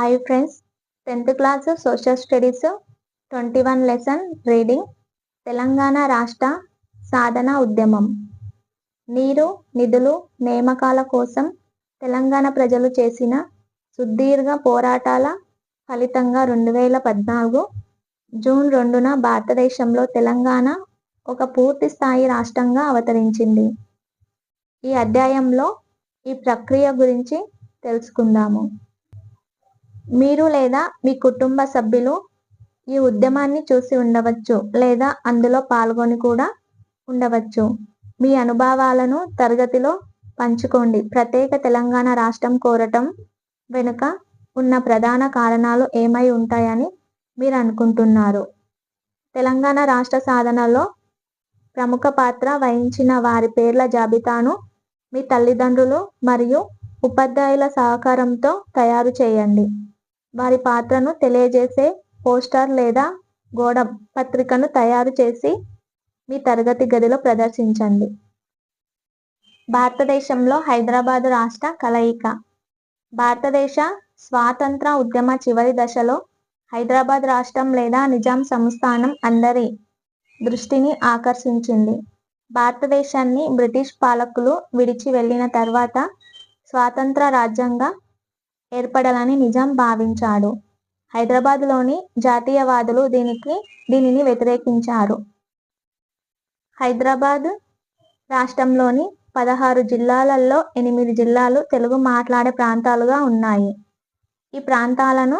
Hi friends, 10th class social studies 21 lesson reading Telangana రాష్ట్ర సాధన ఉద్యమం. నీరు, నిధులు, నియామకాల కోసం తెలంగాణ ప్రజలు చేసిన సుదీర్ఘ పోరాటాల ఫలితంగా 2014 జూన్ 2న భారతదేశంలో తెలంగాణ ఒక పూర్తి స్థాయి రాష్ట్రంగా అవతరించింది. ఈ అధ్యాయంలో ఈ ప్రక్రియ గురించి తెలుసుకుందాము. మీరు లేదా మీ కుటుంబ సభ్యులు ఈ ఉద్యమాన్ని చూసి ఉండవచ్చు లేదా అందులో పాల్గొని కూడా ఉండవచ్చు. మీ అనుభవాలను తరగతిలో పంచుకోండి. ప్రత్యేక తెలంగాణ రాష్ట్రం కోరటం వెనుక ఉన్న ప్రధాన కారణాలు ఏమై ఉంటాయని మీరు అనుకుంటున్నారు? తెలంగాణ రాష్ట్ర సాధనలో ప్రముఖ పాత్ర వహించిన వారి పేర్ల జాబితాను మీ తల్లిదండ్రులు మరియు ఉపాధ్యాయుల సహకారంతో తయారు చేయండి. వారి పాత్రను తెలియజేసే పోస్టర్ లేదా గోడ పత్రికను తయారు చేసి మీ తరగతి గదిలో ప్రదర్శించండి. భారతదేశంలో హైదరాబాదు రాష్ట్ర కలయిక. భారతదేశ స్వాతంత్ర ఉద్యమ చివరి దశలో హైదరాబాద్ రాష్ట్రం లేదా నిజాం సంస్థానం అందరి దృష్టిని ఆకర్షించింది. భారతదేశాన్ని బ్రిటిష్ పాలకులు విడిచి వెళ్ళిన తర్వాత స్వాతంత్ర రాజ్యంగా ఏర్పడాలని నిజాం భావించాడు. హైదరాబాద్లోని జాతీయవాదులు దీనిని వ్యతిరేకించారు. హైదరాబాద్ రాష్ట్రంలోని 16 జిల్లాలలో 8 జిల్లాలు తెలుగు మాట్లాడే ప్రాంతాలుగా ఉన్నాయి. ఈ ప్రాంతాలను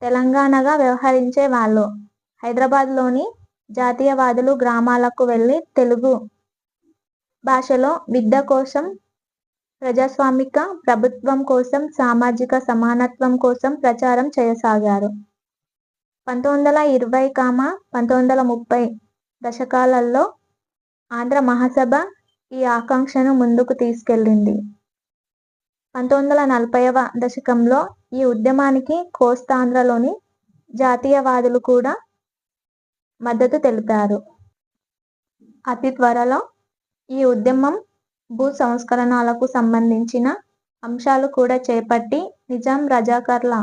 తెలంగాణగా వ్యవహరించే వాళ్ళు. హైదరాబాద్లోని జాతీయవాదులు గ్రామాలకు వెళ్ళి తెలుగు భాషలో విద్య కోసం, ప్రజాస్వామిక ప్రభుత్వం కోసం, సామాజిక సమానత్వం కోసం ప్రచారం చేయసాగారు. 1920-1930 దశకాలలో ఆంధ్ర మహాసభ ఈ ఆకాంక్షను ముందుకు తీసుకెళ్లింది. 1940వ దశకంలో ఈ ఉద్యమానికి కోస్తాంధ్రలోని జాతీయవాదులు కూడా మద్దతు తెలిపారు. అతి త్వరలో ఈ ఉద్యమం భూ సంస్కరణలకు సంబంధించిన అంశాలు కూడా చేపట్టి నిజాం రజాకర్ల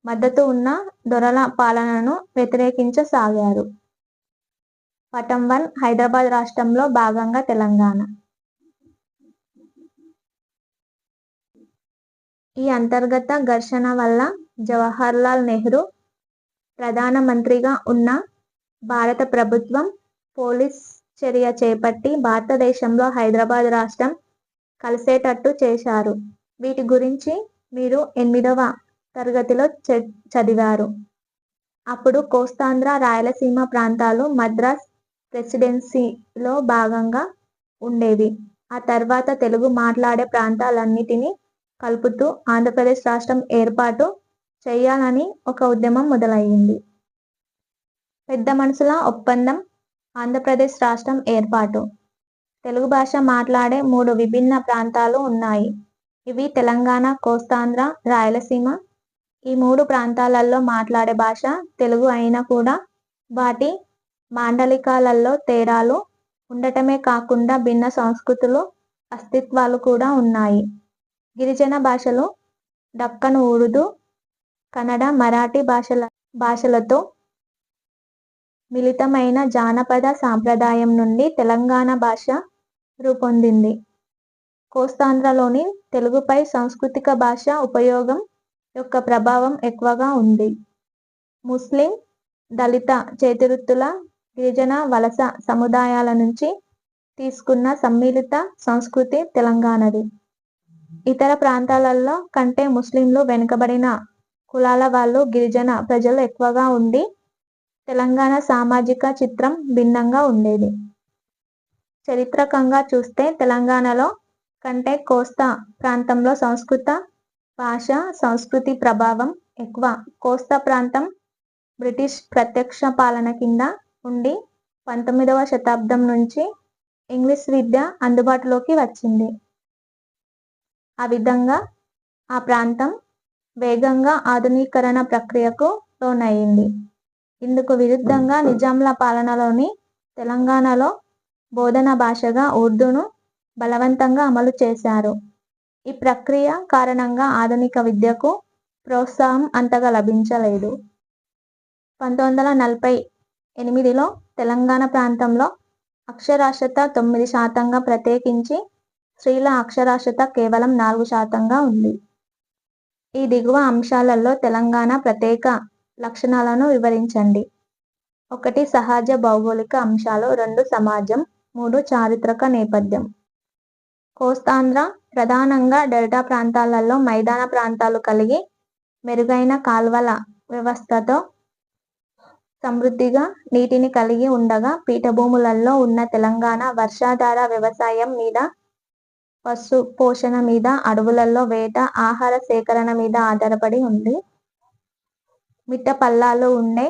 మద్దతు ఉన్న దొరల పాలనను వ్యతిరేకించసాగారు. పటం 1 హైదరాబాద్ రాష్ట్రంలో భాగంగా తెలంగాణ. ఈ అంతర్గత ఘర్షణ వల్ల జవహర్లాల్ నెహ్రూ ప్రధానమంత్రిగా ఉన్న భారత ప్రభుత్వం పోలీస్ చర్య చేపట్టి భారతదేశంలో హైదరాబాద్ రాష్ట్రం కలిసేటట్టు చేశారు. వీటి గురించి మీరు 8వ తరగతిలో చదివారు. అప్పుడు కోస్తాంధ్ర, రాయలసీమ ప్రాంతాలు మద్రాస్ ప్రెసిడెన్సీలో భాగంగా ఉండేవి. ఆ తర్వాత తెలుగు మాట్లాడే ప్రాంతాలన్నిటినీ కలుపుతూ ఆంధ్రప్రదేశ్ రాష్ట్రం ఏర్పాటు చేయాలని ఒక ఉద్యమం మొదలయ్యింది. పెద్ద మనుషుల ఒప్పందం, ఆంధ్రప్రదేశ్ రాష్ట్రం ఏర్పాటు. తెలుగు భాష మాట్లాడే 3 విభిన్న ప్రాంతాలు ఉన్నాయి. ఇవి తెలంగాణ, కోస్తాంధ్ర, రాయలసీమ. ఈ 3 ప్రాంతాలలో మాట్లాడే భాష తెలుగు అయినా కూడా వాటి మాండలికాలలో తేడాలు ఉండటమే కాకుండా భిన్న సంస్కృతులు, అస్తిత్వాలు కూడా ఉన్నాయి. గిరిజన భాషలు దక్కన్ ఉర్దూ, కన్నడ, మరాఠీ భాషలతో మిళితమైన జానపద సాంప్రదాయం నుండి తెలంగాణ భాష రూపొందింది. కోస్తాంధ్రలోని తెలుగుపై సాంస్కృతిక భాష ఉపయోగం యొక్క ప్రభావం ఎక్కువగా ఉంది. ముస్లిం, దళిత, చేతివృత్తుల, గిరిజన, వలస సముదాయాల నుంచి తీసుకున్న సమ్మిళిత సంస్కృతి తెలంగాణది. ఇతర ప్రాంతాలలో కంటే ముస్లింలు, వెనుకబడిన కులాల వాళ్ళు, గిరిజన ప్రజలు ఎక్కువగా ఉండి తెలంగాణ సామాజిక చిత్రం భిన్నంగా ఉండేది. చరిత్రకంగా చూస్తే తెలంగాణలో కంటే కోస్తా ప్రాంతంలో సంస్కృత భాష, సంస్కృతి ప్రభావం ఎక్కువ. కోస్తా ప్రాంతం బ్రిటిష్ ప్రత్యక్ష పాలన కింద ఉండి 19వ శతాబ్దం నుంచి ఇంగ్లీష్ విద్య అందుబాటులోకి వచ్చింది. ఆ విధంగా ఆ ప్రాంతం వేగంగా ఆధునీకరణ ప్రక్రియకు లోనయ్యింది. ఇందుకు విరుద్ధంగా నిజాంల పాలనలోని తెలంగాణలో బోధన భాషగా ఉర్దూను బలవంతంగా అమలు చేశారు. ఈ ప్రక్రియ కారణంగా ఆధునిక విద్యకు ప్రోత్సాహం అంతగా లభించలేదు. 1948లో తెలంగాణ ప్రాంతంలో అక్షరాస్యత 9%గా, ప్రత్యేకించి స్త్రీల అక్షరాస్యత కేవలం 4%గా ఉంది. ఈ దిగువ అంశాలలో తెలంగాణ ప్రత్యేక లక్షణాలను వివరించండి. 1 సహజ భౌగోళిక అంశాలు, 2 సమాజం, 3 చారిత్రక నేపథ్యం. కోస్తాంధ్ర ప్రధానంగా డెల్టా ప్రాంతాలలో మైదాన ప్రాంతాలు కలిగి మెరుగైన కాల్వల వ్యవస్థతో సమృద్ధిగా నీటిని కలిగి ఉండగా, పీఠభూములలో ఉన్న తెలంగాణ వర్షాధార వ్యవసాయం మీద, పశు పోషణ మీద, అడవులలో వేట, ఆహార సేకరణ మీద ఆధారపడి ఉంది. మిట్ట పల్లాలు ఉండే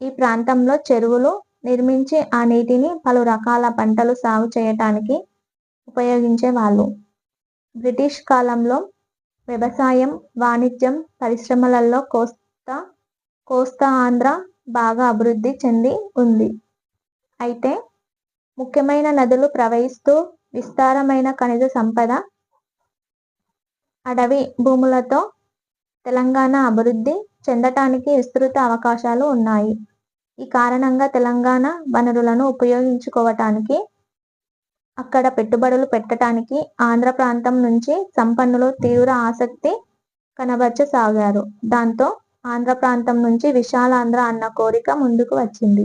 ఈ ప్రాంతంలో చెరువులు నిర్మించి ఆ నీటిని పలు రకాల పంటలు సాగు చేయటానికి ఉపయోగించేవాళ్ళు. బ్రిటిష్ కాలంలో వ్యవసాయం, వాణిజ్యం, పరిశ్రమలలో కోస్తా ఆంధ్ర బాగా అభివృద్ధి చెంది ఉంది. అయితే ముఖ్యమైన నదులు ప్రవహిస్తూ విస్తారమైన ఖనిజ సంపద, అడవి భూములతో తెలంగాణ అభివృద్ధి చెందటానికి విస్తృత అవకాశాలు ఉన్నాయి. ఈ కారణంగా తెలంగాణ వనరులను ఉపయోగించుకోవటానికి, అక్కడ పెట్టుబడులు పెట్టటానికి ఆంధ్ర ప్రాంతం నుంచి సంపన్నులు తీవ్ర ఆసక్తి కనబరచసాగారు. దాంతో ఆంధ్ర ప్రాంతం నుంచి విశాలాంధ్ర అన్న కోరిక ముందుకు వచ్చింది.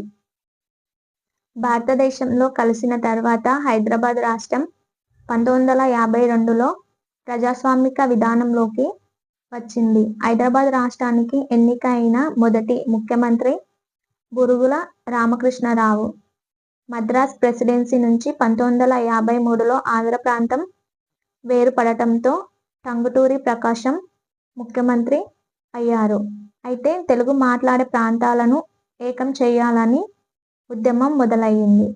భారతదేశంలో కలిసిన తర్వాత హైదరాబాద్ రాష్ట్రం 1952లో ప్రజాస్వామిక విధానంలోకి వచ్చింది. హైదరాబాద్ రాష్ట్రానికి ఎన్నిక అయిన మొదటి ముఖ్యమంత్రి బూరుగుల రామకృష్ణరావు. మద్రాస్ ప్రెసిడెన్సీ నుంచి 1953లో ఆంధ్ర ప్రాంతం వేరుపడటంతో టంగుటూరి ప్రకాశం ముఖ్యమంత్రి అయ్యారు. అయితే తెలుగు మాట్లాడే ప్రాంతాలను ఏకం చేయాలని ఉద్యమం మొదలయ్యింది.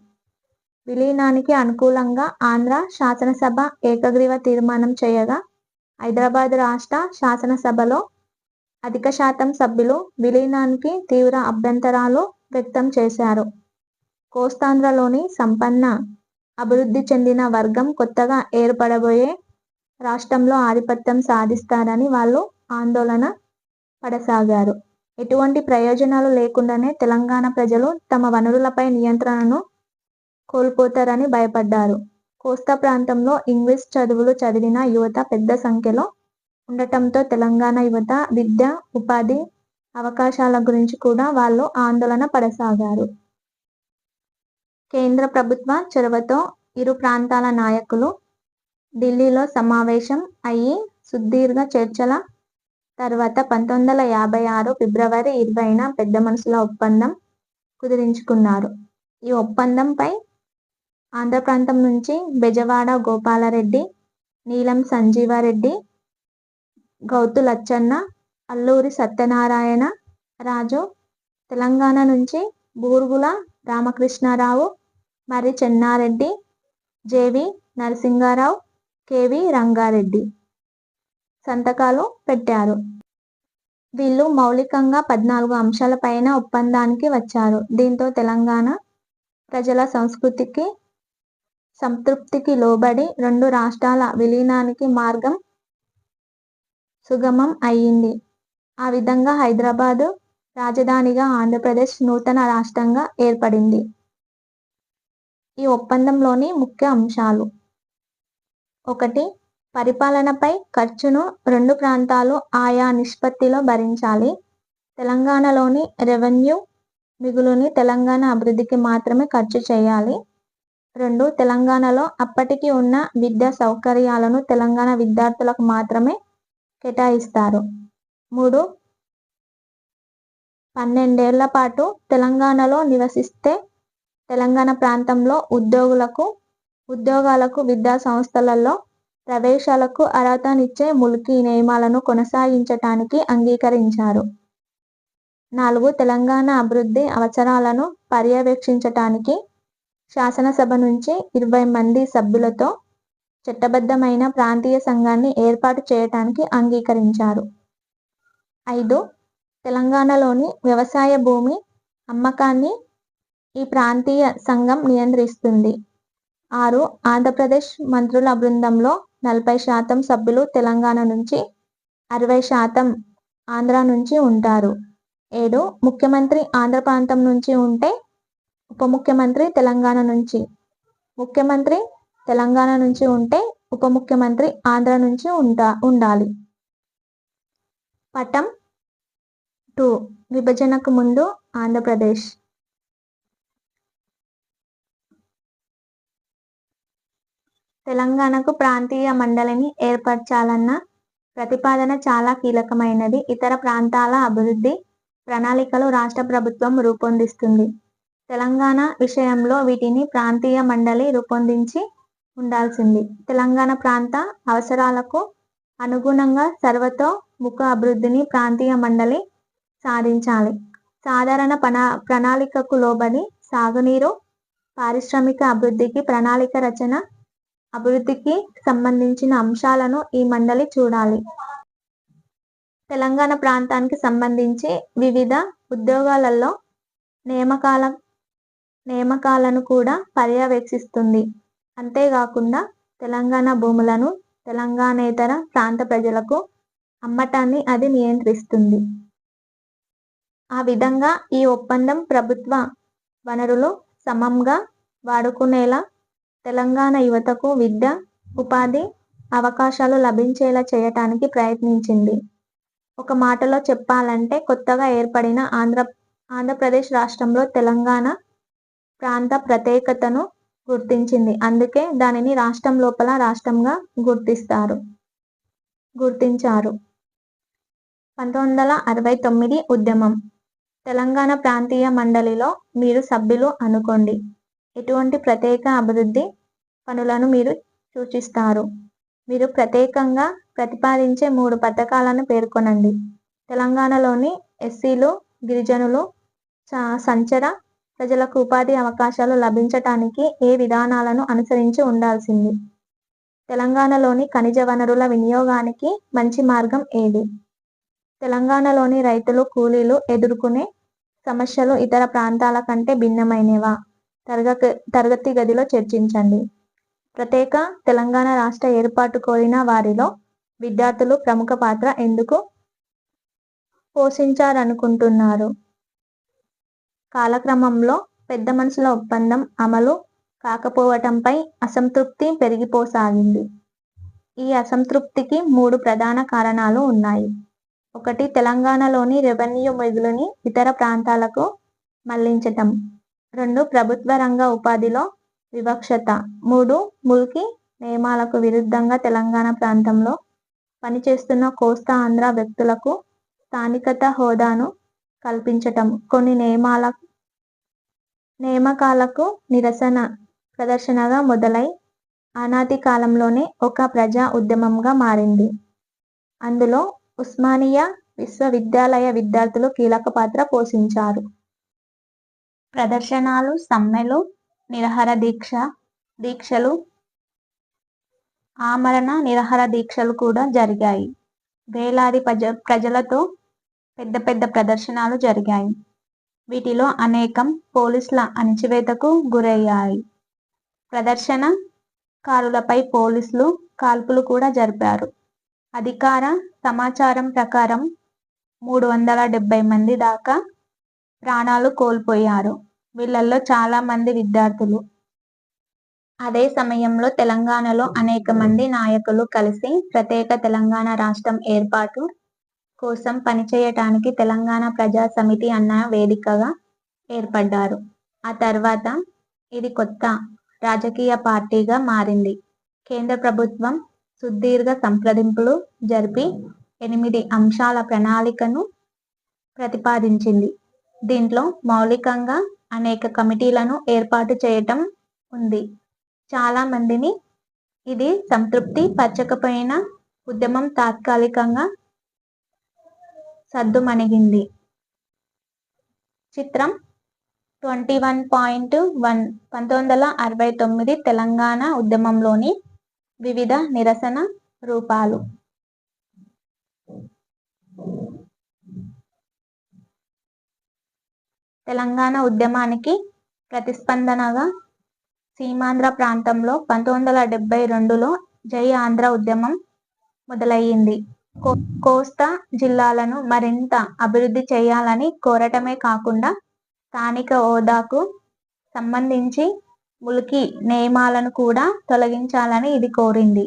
విలీనానికి అనుకూలంగా ఆంధ్ర శాసనసభ ఏకగ్రీవ తీర్మానం చేయగా, హైదరాబాద్ రాష్ట్ర శాసనసభలో అధిక శాతం సభ్యులు విలీనానికి తీవ్ర అభ్యంతరాలు వ్యక్తం చేశారు. కోస్తాంధ్రలోని సంపన్న, అభివృద్ధి చెందిన వర్గం కొత్తగా ఏర్పడబోయే రాష్ట్రంలో ఆధిపత్యం సాధిస్తారని వాళ్ళు ఆందోళన పడసాగారు. ఎటువంటి ప్రయోజనాలు లేకుండానే తెలంగాణ ప్రజలు తమ వనరులపై నియంత్రణను కోల్పోతారని భయపడ్డారు. కోస్తా ప్రాంతంలో ఇంగ్లీష్ చదువులు చదివిన యువత పెద్ద సంఖ్యలో ఉండటంతో తెలంగాణ యువత విద్య, ఉపాధి అవకాశాల గురించి కూడా వాళ్ళు ఆందోళన పడసాగారు. కేంద్ర ప్రభుత్వ చొరవతో ఇరు ప్రాంతాల నాయకులు ఢిల్లీలో సమావేశం అయ్యి సుదీర్ఘ చర్చల తర్వాత 1956 ఫిబ్రవరి 20న పెద్ద మనుషుల ఒప్పందం కుదుర్చుకున్నారు. ఈ ఒప్పందంపై ఆంధ్ర ప్రాంతం నుంచి బెజవాడ గోపాలరెడ్డి, నీలం సంజీవారెడ్డి, గౌతు లచ్చన్న, అల్లూరి సత్యనారాయణ రాజు, తెలంగాణ నుంచి బూరుగుల రామకృష్ణరావు, మర్రి చెన్నారెడ్డి, జెవి నరసింగారావు, కెవి రంగారెడ్డి సంతకాలు పెట్టారు. వీళ్ళు మౌలికంగా 14 అంశాలపైన ఒప్పందానికి వచ్చారు. దీంతో తెలంగాణ ప్రజల సంతృప్తికి లోబడి 2 రాష్ట్రాల విలీనానికి మార్గం సుగమం అయ్యింది. ఆ విధంగా హైదరాబాదు రాజధానిగా ఆంధ్రప్రదేశ్ నూతన రాష్ట్రంగా ఏర్పడింది. ఈ ఒప్పందంలోని ముఖ్య అంశాలు: 1. పరిపాలనపై ఖర్చును 2 ప్రాంతాలు ఆయా నిష్పత్తిలో భరించాలి. తెలంగాణలోని రెవెన్యూ మిగులుని తెలంగాణ అభివృద్ధికి మాత్రమే ఖర్చు చేయాలి. 2. తెలంగాణలో అప్పటికి ఉన్న విద్యా సౌకర్యాలను తెలంగాణ విద్యార్థులకు మాత్రమే కేటాయిస్తారు. 3. 12 ఏళ్ల పాటు తెలంగాణలో నివసిస్తే తెలంగాణ ప్రాంతంలో ఉద్యోగాలకు, విద్యా సంస్థలలో ప్రవేశాలకు అర్హతనిచ్చే ముల్కీ నియమాలను కొనసాగించటానికి అంగీకరించారు. 4. తెలంగాణ అభివృద్ధి అవసరాలను పర్యవేక్షించటానికి శాసనసభ నుంచి 20 మంది సభ్యులతో చట్టబద్ధమైన ప్రాంతీయ సంఘాన్ని ఏర్పాటు చేయటానికి అంగీకరించారు. 5. తెలంగాణలోని వ్యవసాయ భూమి అమ్మకాన్ని ఈ ప్రాంతీయ సంఘం నియంత్రిస్తుంది. 6. ఆంధ్రప్రదేశ్ మంత్రుల బృందంలో 40% సభ్యులు తెలంగాణ నుంచి 60% ఆంధ్ర నుంచి ఉంటారు. 7 ముఖ్యమంత్రి ఆంధ్ర ప్రాంతం నుంచి ఉంటే ఉప ముఖ్యమంత్రి తెలంగాణ నుంచి, ముఖ్యమంత్రి తెలంగాణ నుంచి ఉంటే ఉప ముఖ్యమంత్రి ఆంధ్ర నుంచి ఉండాలి. పటం 2 విభజనకు ముందు ఆంధ్రప్రదేశ్. తెలంగాణకు ప్రాంతీయ మండలిని ఏర్పరచాలన్న ప్రతిపాదన చాలా కీలకమైనది. ఇతర ప్రాంతాల అభివృద్ధి ప్రణాళికలు రాష్ట్ర ప్రభుత్వం రూపొందిస్తుంది. తెలంగాణ విషయంలో వీటిని ప్రాంతీయ మండలి రూపొందించి ఉండాల్సింది. తెలంగాణ ప్రాంత అవసరాలకు అనుగుణంగా సర్వతోముఖ అభివృద్ధిని ప్రాంతీయ మండలి సాధించాలి. సాధారణ ప్రణాళికకు లోబడి సాగునీరు, పారిశ్రామిక అభివృద్ధికి ప్రణాళిక రచన, అభివృద్ధికి సంబంధించిన అంశాలను ఈ మండలి చూడాలి. తెలంగాణ ప్రాంతానికి సంబంధించి వివిధ ఉద్యోగాలలో నియామకాలను కూడా పర్యవేక్షిస్తుంది. అంతేకాకుండా తెలంగాణ భూములను తెలంగాణేతర ప్రాంత ప్రజలకు అమ్మటాన్ని అది నియంత్రిస్తుంది. ఆ విధంగా ఈ ఒప్పందం ప్రభుత్వ వనరులు సమంగా వాడుకునేలా, తెలంగాణ యువతకు విద్య, ఉపాధి అవకాశాలు లభించేలా చేయటానికి ప్రయత్నించింది. ఒక మాటలో చెప్పాలంటే కొత్తగా ఏర్పడిన ఆంధ్రప్రదేశ్ రాష్ట్రంలో తెలంగాణ ప్రాంత ప్రత్యేకతను గుర్తించింది. అందుకే దానిని రాష్ట్రం లోపల రాష్ట్రంగా గుర్తించారు. 1969 ఉద్యమం. తెలంగాణ ప్రాంతీయ మండలిలో మీరు సభ్యులు అనుకోండి. ఎటువంటి ప్రత్యేక అభివృద్ధి పనులను మీరు సూచిస్తారు? మీరు ప్రత్యేకంగా ప్రతిపాదించే 3 పథకాలను పేర్కొనండి. తెలంగాణలోని ఎస్సీలు, గిరిజనులు, సంచార ప్రజలకు ఉపాధి అవకాశాలు లభించటానికి ఏ విధానాలను అనుసరించి ఉండాల్సింది? తెలంగాణలోని ఖనిజ వనరుల వినియోగానికి మంచి మార్గం ఏది? తెలంగాణలోని రైతులు, కూలీలు ఎదుర్కొనే సమస్యలు ఇతర ప్రాంతాల కంటే భిన్నమైనవా? తరగతి గదిలో చర్చించండి. ప్రత్యేక తెలంగాణ రాష్ట్ర ఏర్పాటు కోరిన వారిలో విద్యార్థులు ప్రముఖ పాత్ర ఎందుకు పోషించారనుకుంటున్నారు? కాలక్రమంలో పెద్ద మనుషుల ఒప్పందం అమలు కాకపోవటంపై అసంతృప్తి పెరిగిపోసాగింది. ఈ అసంతృప్తికి 3 ప్రధాన కారణాలు ఉన్నాయి. 1 తెలంగాణలోని రెవెన్యూ మిగులుని ఇతర ప్రాంతాలకు మళ్లించటం. 2 ప్రభుత్వ రంగ ఉపాధిలో వివక్షత. 3 ముల్కీ నియమాలకు విరుద్ధంగా తెలంగాణ ప్రాంతంలో పనిచేస్తున్న కోస్తా ఆంధ్ర వ్యక్తులకు స్థానికత హోదాను కల్పించటం. కొన్ని నియామకాలకు నిరసన ప్రదర్శనగా మొదలై ఆనాటి కాలంలోనే ఒక ప్రజా ఉద్యమంగా మారింది. అందులో ఉస్మానియా విశ్వవిద్యాలయ విద్యార్థులు కీలక పాత్ర పోషించారు. ప్రదర్శనలు, సమ్మెలు, నిరాహార దీక్షలు, ఆమరణ నిరాహార దీక్షలు కూడా జరిగాయి. వేలాది ప్రజలతో పెద్ద ప్రదర్శనలు జరిగాయి. వీటిలో అనేకం పోలీసుల అణచివేతకు గురయ్యాయి. ప్రదర్శనకారులపై పోలీసులు కాల్పులు కూడా జరిపారు. అధికార సమాచారం ప్రకారం 370 మంది దాకా ప్రాణాలు కోల్పోయారు. వీళ్ళల్లో చాలా మంది విద్యార్థులు. అదే సమయంలో తెలంగాణలో అనేక మంది నాయకులు కలిసి ప్రత్యేక తెలంగాణ రాష్ట్రం ఏర్పాటు కోసం పనిచేయటానికి తెలంగాణ ప్రజా సమితి అన్న వేదికగా ఏర్పడ్డారు. ఆ తర్వాత ఇది కొత్త రాజకీయ పార్టీగా మారింది. కేంద్ర ప్రభుత్వం సుదీర్ఘ సంప్రదింపులు జరిపి 8 అంశాల ప్రణాళికను ప్రతిపాదించింది. దీంట్లో మౌలికంగా అనేక కమిటీలను ఏర్పాటు చేయటం ఉంది. చాలా మందిని ఇది సంతృప్తి పరచకపోయినా ఉద్యమం తాత్కాలికంగా సద్దుమణిగింది. చిత్రం 21.1 1969 తెలంగాణ ఉద్యమంలోని వివిధ నిరసన రూపాలు. తెలంగాణ ఉద్యమానికి ప్రతిస్పందనగా సీమాంధ్ర ప్రాంతంలో 1972లో జై ఆంధ్ర ఉద్యమం మొదలయ్యింది. కోస్తా జిల్లాలను మరింత అభివృద్ధి చేయాలని కోరటమే కాకుండా స్థానిక హోదాకు సంబంధించి ముల్కీ నియమాలను కూడా తొలగించాలని ఇది కోరింది.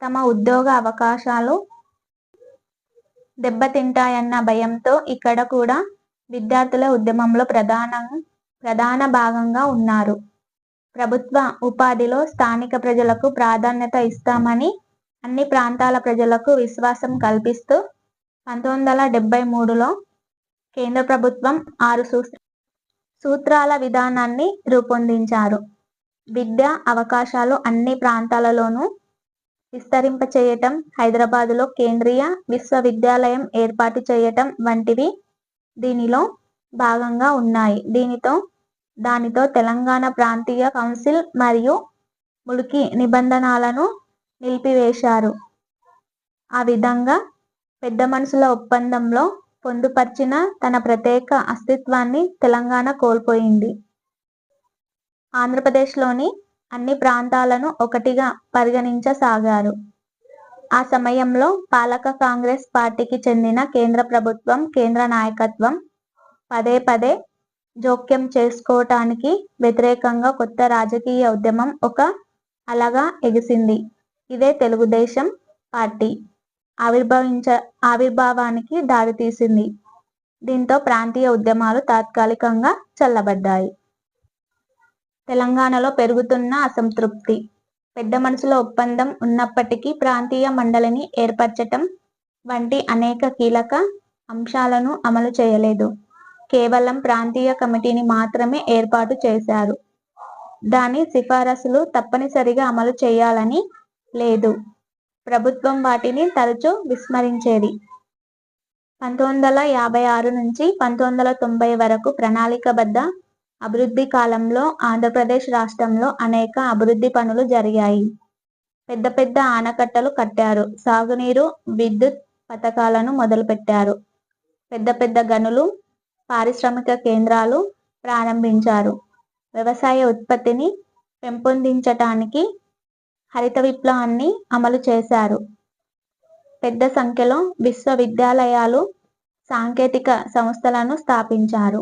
తమ ఉద్యోగ అవకాశాలు దెబ్బతింటాయన్న భయంతో ఇక్కడ కూడా విద్యార్థుల ఉద్యమంలో ప్రధాన భాగంగా ఉన్నారు. ప్రభుత్వ ఉపాధిలో స్థానిక ప్రజలకు ప్రాధాన్యత ఇస్తామని అన్ని ప్రాంతాల ప్రజలకు విశ్వాసం కల్పిస్తూ 1973లో కేంద్ర ప్రభుత్వం 6 సూత్రాల విధానాన్ని రూపొందించారు. విద్యా అవకాశాలు అన్ని ప్రాంతాలలోనూ విస్తరింపచేయటం, హైదరాబాదులో కేంద్రీయ విశ్వవిద్యాలయం ఏర్పాటు చేయటం వంటివి దీనిలో భాగంగా ఉన్నాయి. దానితో తెలంగాణ ప్రాంతీయ కౌన్సిల్ మరియు ముల్కీ నిబంధనలను నిలిపివేశారు. ఆ విధంగా పెద్ద మనుషుల ఒప్పందంలో పొందుపర్చిన తన ప్రత్యేక అస్తిత్వాన్ని తెలంగాణ కోల్పోయింది. ఆంధ్రప్రదేశ్లోని అన్ని ప్రాంతాలను ఒకటిగా పరిగణించసాగారు. ఆ సమయంలో పాలక కాంగ్రెస్ పార్టీకి చెందిన కేంద్ర ప్రభుత్వం, కేంద్ర నాయకత్వం పదే జోక్యం చేసుకోవటానికి వ్యతిరేకంగా కొత్త రాజకీయ ఉద్యమం ఒక అలగా ఎగిసింది. ఇదే తెలుగుదేశం పార్టీ ఆవిర్భావానికి దారితీసింది. దీంతో ప్రాంతీయ ఉద్యమాలు తాత్కాలికంగా చల్లబడ్డాయి. తెలంగాణలో పెరుగుతున్న అసంతృప్తి. పెద్ద మనుషుల ఒప్పందం ఉన్నప్పటికీ ప్రాంతీయ మండలిని ఏర్పరచటం వంటి అనేక కీలక అంశాలను అమలు చేయలేదు. కేవలం ప్రాంతీయ కమిటీని మాత్రమే ఏర్పాటు చేశారు. దాని సిఫారసులు తప్పనిసరిగా అమలు చేయాలని లేదు. ప్రభుత్వం వాటిని తరచూ విస్మరించేది. 1956 నుంచి 1990 వరకు ప్రణాళికాబద్ధ అభివృద్ధి కాలంలో ఆంధ్రప్రదేశ్ రాష్ట్రంలో అనేక అభివృద్ధి పనులు జరిగాయి. పెద్ద ఆనకట్టలు కట్టారు. సాగునీరు, విద్యుత్ పథకాలను మొదలుపెట్టారు. పెద్ద గనులు, పారిశ్రామిక కేంద్రాలు ప్రారంభించారు. వ్యవసాయ ఉత్పత్తిని పెంపొందించటానికి హరిత విప్లవాన్ని అమలు చేశారు. పెద్ద సంఖ్యలో విశ్వవిద్యాలయాలు, సాంకేతిక సంస్థలను స్థాపించారు.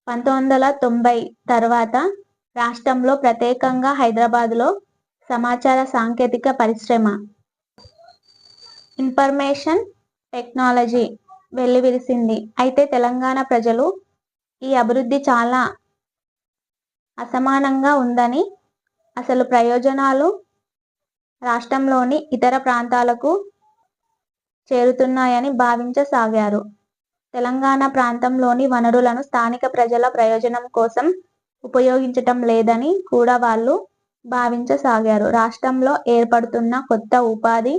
1990 తర్వాత రాష్ట్రంలో ప్రత్యేకంగా హైదరాబాదులో సమాచార సాంకేతిక పరిశ్రమ, ఇన్ఫర్మేషన్ టెక్నాలజీ వెల్లివిరిసింది. అయితే తెలంగాణ ప్రజలు ఈ అభివృద్ధి చాలా అసమానంగా ఉందని, అసలు ప్రయోజనాలు రాష్ట్రంలోని ఇతర ప్రాంతాలకు చేరుతున్నాయని భావించసాగారు. తెలంగాణ ప్రాంతంలోని వనరులను స్థానిక ప్రజల ప్రయోజనం కోసం ఉపయోగించటం లేదని కూడా వాళ్ళు భావించసాగారు. రాష్ట్రంలో ఏర్పడుతున్న కొత్త ఉపాధి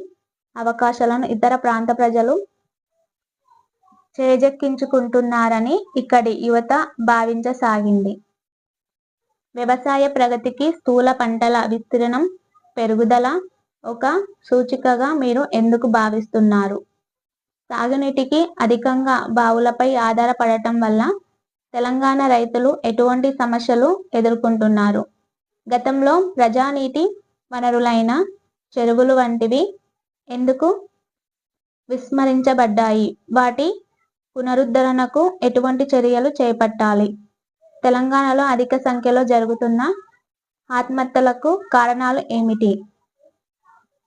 అవకాశాలను ఇతర ప్రాంత ప్రజలు చేజెక్కించుకుంటున్నారని ఇక్కడి యువత భావించసాగింది. వ్యవసాయ ప్రగతికి స్థూల పంటల విస్తీర్ణం పెరుగుదల ఒక సూచికగా మీరు ఎందుకు భావిస్తున్నారు? సాగునీటికి అధికంగా బావులపై ఆధారపడటం వల్ల తెలంగాణ రైతులు ఎటువంటి సమస్యలు ఎదుర్కొంటున్నారు? గతంలో ప్రజానీటి వనరులైన చెరువులు వంటివి ఎందుకు విస్మరించబడ్డాయి? వాటి పునరుద్ధరణకు ఎటువంటి చర్యలు చేపట్టాలి? తెలంగాణలో అధిక సంఖ్యలో జరుగుతున్న ఆత్మహత్యలకు కారణాలు ఏమిటి?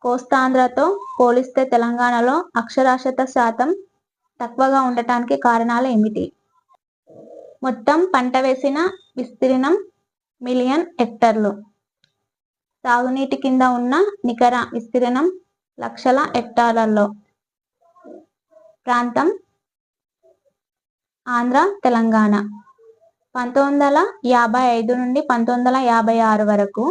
కోస్తాంధ్రతో పోలిస్తే తెలంగాణలో అక్షరాస్యత శాతం తక్కువగా ఉండటానికి కారణాలు ఏమిటి? మొత్తం పంట వేసిన విస్తీర్ణం మిలియన్ హెక్టార్లు. సాగునీటి కింద ఉన్న నికర విస్తీర్ణం లక్షల హెక్టార్లలో. ప్రాంతం ఆంధ్ర, తెలంగాణ. 1955 నుండి 1956 వరకు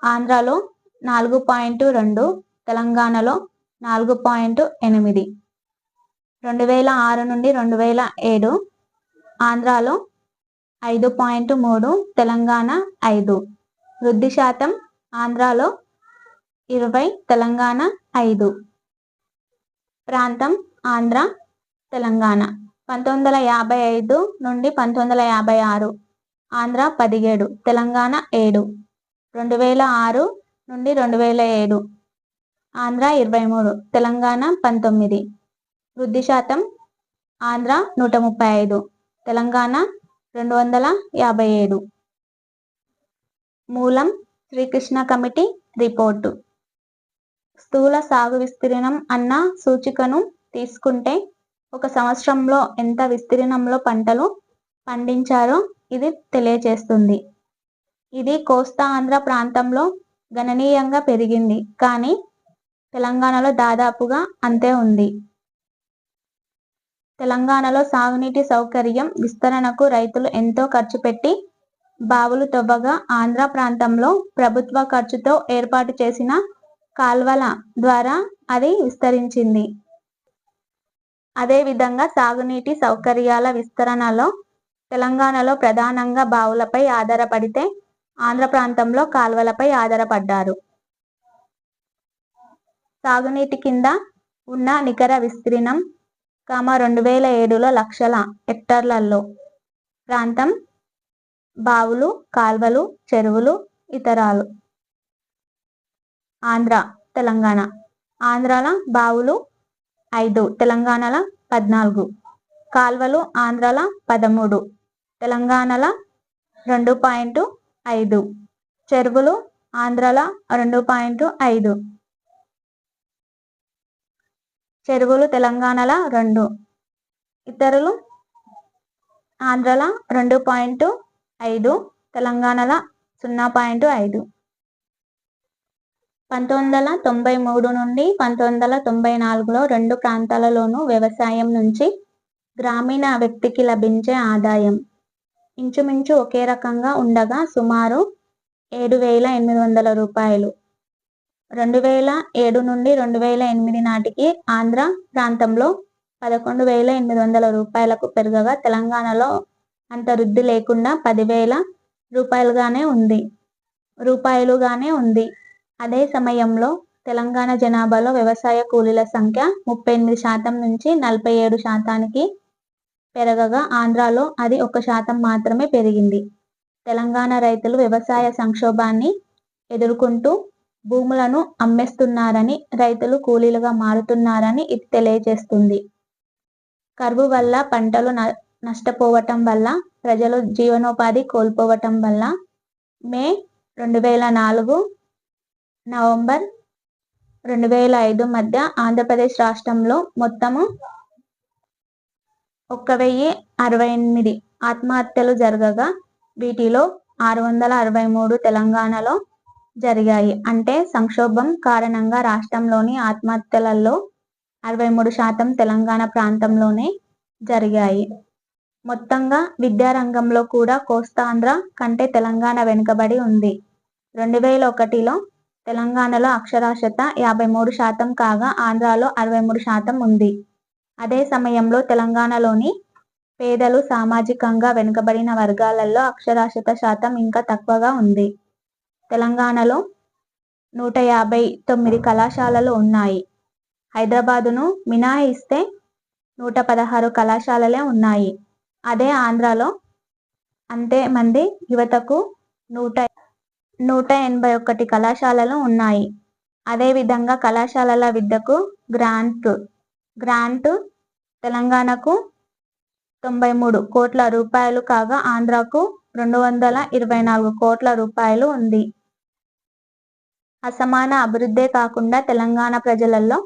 ఆంధ్రలో 4.2, తెలంగాణలో 4.8. 2006 నుండి 2007 ఆంధ్రాలో 5.3, తెలంగాణ 5. వృద్ధి శాతం ఆంధ్రాలో 20, తెలంగాణ 5. ప్రాంతం ఆంధ్ర, తెలంగాణ. 1955 నుండి 1956 ఆంధ్ర 17, తెలంగాణ 7. 2006 నుండి 2007 ఆంధ్ర 23, తెలంగాణ 19. వృద్ధి శాతం ఆంధ్ర 135, తెలంగాణ 257. మూలం శ్రీకృష్ణ కమిటీ రిపోర్టు. స్థూల సాగు విస్తీర్ణం అన్న సూచికను తీసుకుంటే ఒక సంవత్సరంలో ఎంత విస్తీర్ణంలో పంటలు పండించారో ఇది తెలియచేస్తుంది. ఇది కోస్తా ఆంధ్ర ప్రాంతంలో గణనీయంగా పెరిగింది, కానీ తెలంగాణలో దాదాపుగా అంతే ఉంది. తెలంగాణలో సాగునీటి సౌకర్యం విస్తరణకు రైతులు ఎంతో ఖర్చు పెట్టి బావులు తవ్వగా ఆంధ్ర ప్రాంతంలో ప్రభుత్వ ఖర్చుతో ఏర్పాటు చేసిన కాల్వల ద్వారా అది విస్తరించింది. అదేవిధంగా సాగునీటి సౌకర్యాల విస్తరణలో తెలంగాణలో ప్రధానంగా బావులపై ఆధారపడితే ఆంధ్ర ప్రాంతంలో కాల్వలపై ఆధారపడ్డారు. సాగునీటి కింద ఉన్న నికర విస్తీర్ణం 2007లో లక్షల హెక్టార్లలో ప్రాంతం బావులు, కాల్వలు, చెరువులు, ఇతరాలు. ఆంధ్ర, తెలంగాణ. ఆంధ్రాల బావులు 5, తెలంగాణల 14. కాల్వలు ఆంధ్రాల 13, తెలంగాణల 2.5. చెరువులు ఆంధ్రాల 2.5. చెరువులు తెలంగాణల 2. ఇతరులు ఆంధ్రాల 2.5, తెలంగాణల 0.5. 1993 నుండి 1994లో రెండు ప్రాంతాలలోనూ వ్యవసాయం నుంచి గ్రామీణ వ్యక్తికి లభించే ఆదాయం ఇంచుమించు ఒకే రకంగా ఉండగా సుమారు 7,800 రూపాయలు. 2007 నుండి 2008 నాటికి ఆంధ్ర ప్రాంతంలో 11,800 రూపాయలకు పెరగగా తెలంగాణలో అంత వృద్ధి లేకుండా 10,000 రూపాయలుగానే ఉంది. అదే సమయంలో తెలంగాణ జనాభాలో వ్యవసాయ కూలీల సంఖ్య 38% నుంచి 47%కి పెరగగా ఆంధ్రాలో అది 1% మాత్రమే పెరిగింది. తెలంగాణ రైతులు వ్యవసాయ సంక్షోభాన్ని ఎదుర్కొంటూ భూములను అమ్మేస్తున్నారని, రైతులు కూలీలుగా మారుతున్నారని ఇది తెలియజేస్తుంది. కరువు వల్ల పంటలు నష్టపోవటం వల్ల, ప్రజలు జీవనోపాధి కోల్పోవటం వల్ల మే 2004, నవంబర్ 2005 మధ్య ఆంధ్రప్రదేశ్ రాష్ట్రంలో మొత్తము 1,068 ఆత్మహత్యలు జరగగా వీటిలో 663 తెలంగాణలో జరిగాయి. అంటే సంక్షోభం కారణంగా రాష్ట్రంలోని ఆత్మహత్యలలో 63% తెలంగాణ ప్రాంతంలోనే జరిగాయి. మొత్తంగా విద్యారంగంలో కూడా కోస్తాంధ్ర కంటే తెలంగాణ వెనుకబడి ఉంది. 2001లో తెలంగాణలో అక్షరాస్యత 53% కాగా ఆంధ్రాలో 63% ఉంది. అదే సమయంలో తెలంగాణలోని పేదలు, సామాజికంగా వెనుకబడిన వర్గాలలో అక్షరాస్యత శాతం ఇంకా తక్కువగా ఉంది. తెలంగాణలో 159 కళాశాలలు ఉన్నాయి. హైదరాబాదును మినహాయిస్తే 116 కళాశాలలే ఉన్నాయి. అదే ఆంధ్రాలో అంతే మంది యువతకు 181 కళాశాలలు ఉన్నాయి. అదేవిధంగా కళాశాలల విద్యకు గ్రాంటు తెలంగాణకు 93 కోట్ల రూపాయలు కాగా ఆంధ్రాకు 224 కోట్ల రూపాయలు ఉంది. అసమాన అభివృద్ధే కాకుండా తెలంగాణ ప్రజలలో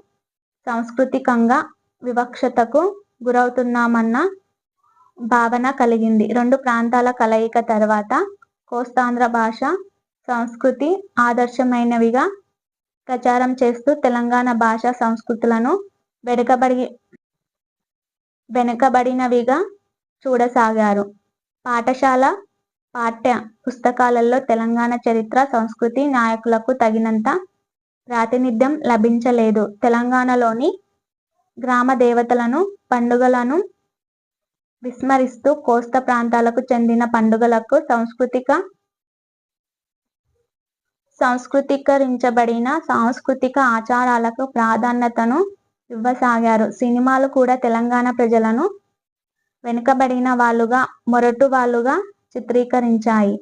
సాంస్కృతికంగా వివక్షతకు గురవుతున్నామన్న భావన కలిగింది. రెండు ప్రాంతాల కలయిక తర్వాత కోస్తాంధ్ర భాష, సంస్కృతి ఆదర్శమైనవిగా ప్రచారం చేస్తూ తెలంగాణ భాషా సంస్కృతులను వెనుకబడినవిగా చూడసాగారు. పాఠశాల పాఠ్య పుస్తకాలలో తెలంగాణ చరిత్ర, సంస్కృతి, నాయకులకు తగినంత ప్రాతినిధ్యం లభించలేదు. తెలంగాణలోని గ్రామ దేవతలను, పండుగలను విస్మరిస్తూ కోస్తా ప్రాంతాలకు చెందిన పండుగలకు సంస్కృతీకరించబడిన సాంస్కృతిక ఆచారాలకు ప్రాధాన్యతను ఇవ్వసాగారు. సినిమాలు కూడా తెలంగాణ ప్రజలను వెనుకబడిన వాళ్ళుగా, మొరటు వాళ్ళుగా చిత్రీకరించాయి.